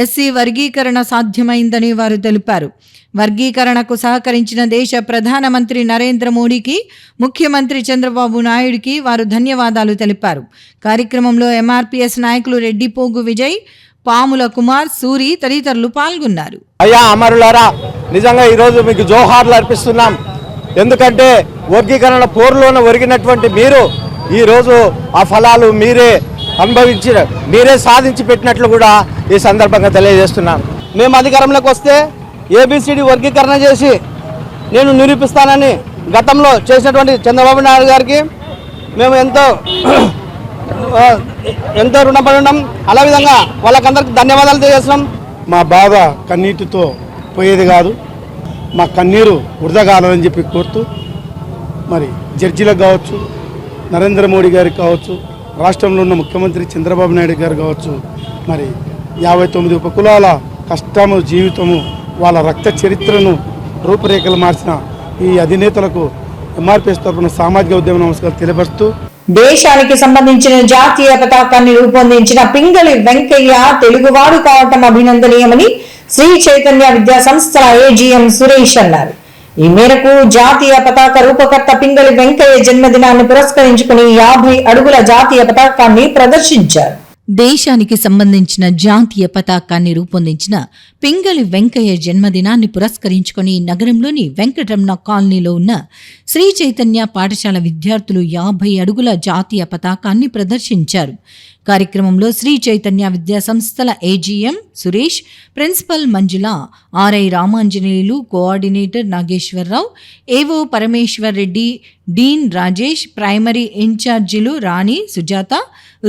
ఎస్సీ వర్గీకరణ సాధ్యమైందని వారు తెలిపారు. వర్గీకరణకు సహకరించిన దేశ ప్రధానమంత్రి నరేంద్ర మోడీకి, ముఖ్యమంత్రి చంద్రబాబు నాయుడికి వారు ధన్యవాదాలు తెలిపారు. కార్యక్రమంలో ఎంఆర్పీఎస్ నాయకులు రెడ్డి పోగు విజయ్, పాముల కుమార్, సూరి తదితరులు పాల్గొన్నారు. అయ్యా అమరులారా, నిజంగా ఈరోజు మీకు జోహార్లు అర్పిస్తున్నాం. ఎందుకంటే వర్గీకరణ పోరులోనే ఒరిగినటువంటి మీరు ఈరోజు ఆ ఫలాలు మీరే అనుభవించిన, మీరే సాధించి పెట్టినట్లు కూడా ఈ సందర్భంగా తెలియజేస్తున్నాం. మేము అధికారంలోకి వస్తే ఏబిసిడి వర్గీకరణ చేసి నేను నిరూపిస్తానని గతంలో చేసినటువంటి చంద్రబాబు నాయుడు గారికి మేము ఎంతో రుణపడి ఉన్నాం. అలా విధంగా వాళ్ళకందరికీ ధన్యవాదాలు తెలియజేస్తున్నాం. మా బాధ కన్నీటితో పోయేది కాదు, మా కన్నీరు వృధా కావాలని చెప్పి కోరుతూ, మరి జడ్జీలకు కావచ్చు, నరేంద్ర మోడీ గారికి కావచ్చు, రాష్ట్రంలో ఉన్న ముఖ్యమంత్రి చంద్రబాబు నాయుడు గారు కావచ్చు, మరి 59 ఉపకులాల కష్టము, జీవితము, వాళ్ళ రక్త చరిత్రను రూపురేఖలు మార్చిన ఈ అధినేతలకు ఎంఆర్పీఎస్ తరఫున సామాజిక ఉద్యమ నమస్కారం తెలియపరుస్తూ, దేశానికి సంబంధించిన జాతీయ పతాకాన్ని రూపొందించిన పింగళి వెంకయ్య తెలుగువాడు కావటం అభినందనీయమని శ్రీ చైతన్య విద్యా సంస్థల ఏజీఎం సురేష్ అన్నారు. ఈ మేరకు జాతీయ పతాక రూపకర్త పింగళి వెంకయ్య జన్మదినాన్ని పురస్కరించుకుని 50 అడుగుల జాతీయ పతాకాన్ని ప్రదర్శించారు. దేశానికి సంబంధించిన జాతీయ పతాకాన్ని రూపొందించిన పింగళి వెంకయ్య జన్మదినాన్ని పురస్కరించుకుని నగరంలోని వెంకటరమణ కాలనీలో ఉన్న శ్రీ చైతన్య పాఠశాల విద్యార్థులు 50 అడుగుల జాతీయ పతాకాన్ని ప్రదర్శించారు. కార్యక్రమంలో శ్రీ చైతన్య విద్యా సంస్థల ఏజీఎం సురేష్, ప్రిన్సిపల్ మంజుల, ఆర్ఐ రామాంజనేయులు, కోఆర్డినేటర్ నాగేశ్వరరావు, ఏవో పరమేశ్వర్ రెడ్డి, డీన్ రాజేష్, ప్రైమరీ ఇన్ఛార్జీలు రాణి, సుజాత,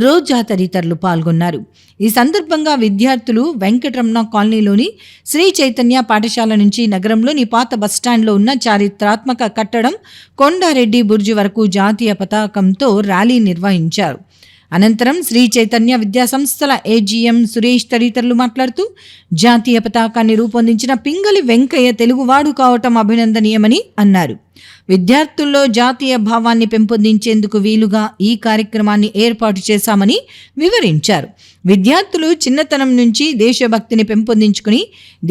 రోజా తదితరులు పాల్గొన్నారు. ఈ సందర్భంగా విద్యార్థులు వెంకటరమణ కాలనీలోని శ్రీ చైతన్య పాఠశాల నుంచి నగరంలోని పాత బస్టాండ్లో ఉన్న చారిత్రాత్మక కట్టడం కొండారెడ్డి బుర్జు వరకు జాతీయ పతాకంతో ర్యాలీ నిర్వహించారు. అనంతరం శ్రీ చైతన్య విద్యా సంస్థల ఏజీఎం సురేష్ తదితరులు మాట్లాడుతూ, జాతీయ పతాకాన్ని రూపొందించిన పింగళి వెంకయ్య తెలుగువాడు కావటం అభినందనీయమని అన్నారు. విద్యార్థుల్లో జాతీయ భావాన్ని పెంపొందించేందుకు వీలుగా ఈ కార్యక్రమాన్ని ఏర్పాటు చేశామని వివరించారు. విద్యార్థులు చిన్నతనం నుంచి దేశభక్తిని పెంపొందించుకుని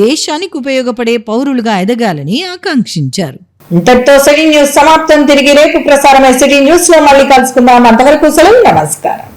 దేశానికి ఉపయోగపడే పౌరులుగా ఎదగాలని ఆకాంక్షించారు. ఇంతటితో సిటీ న్యూస్ సమాప్తం. తిరిగి రేపు ప్రసారమై సిటీ న్యూస్ లో మళ్ళీ కలుసుకుందాం. అంతవరకు సెలవు. నమస్కారం.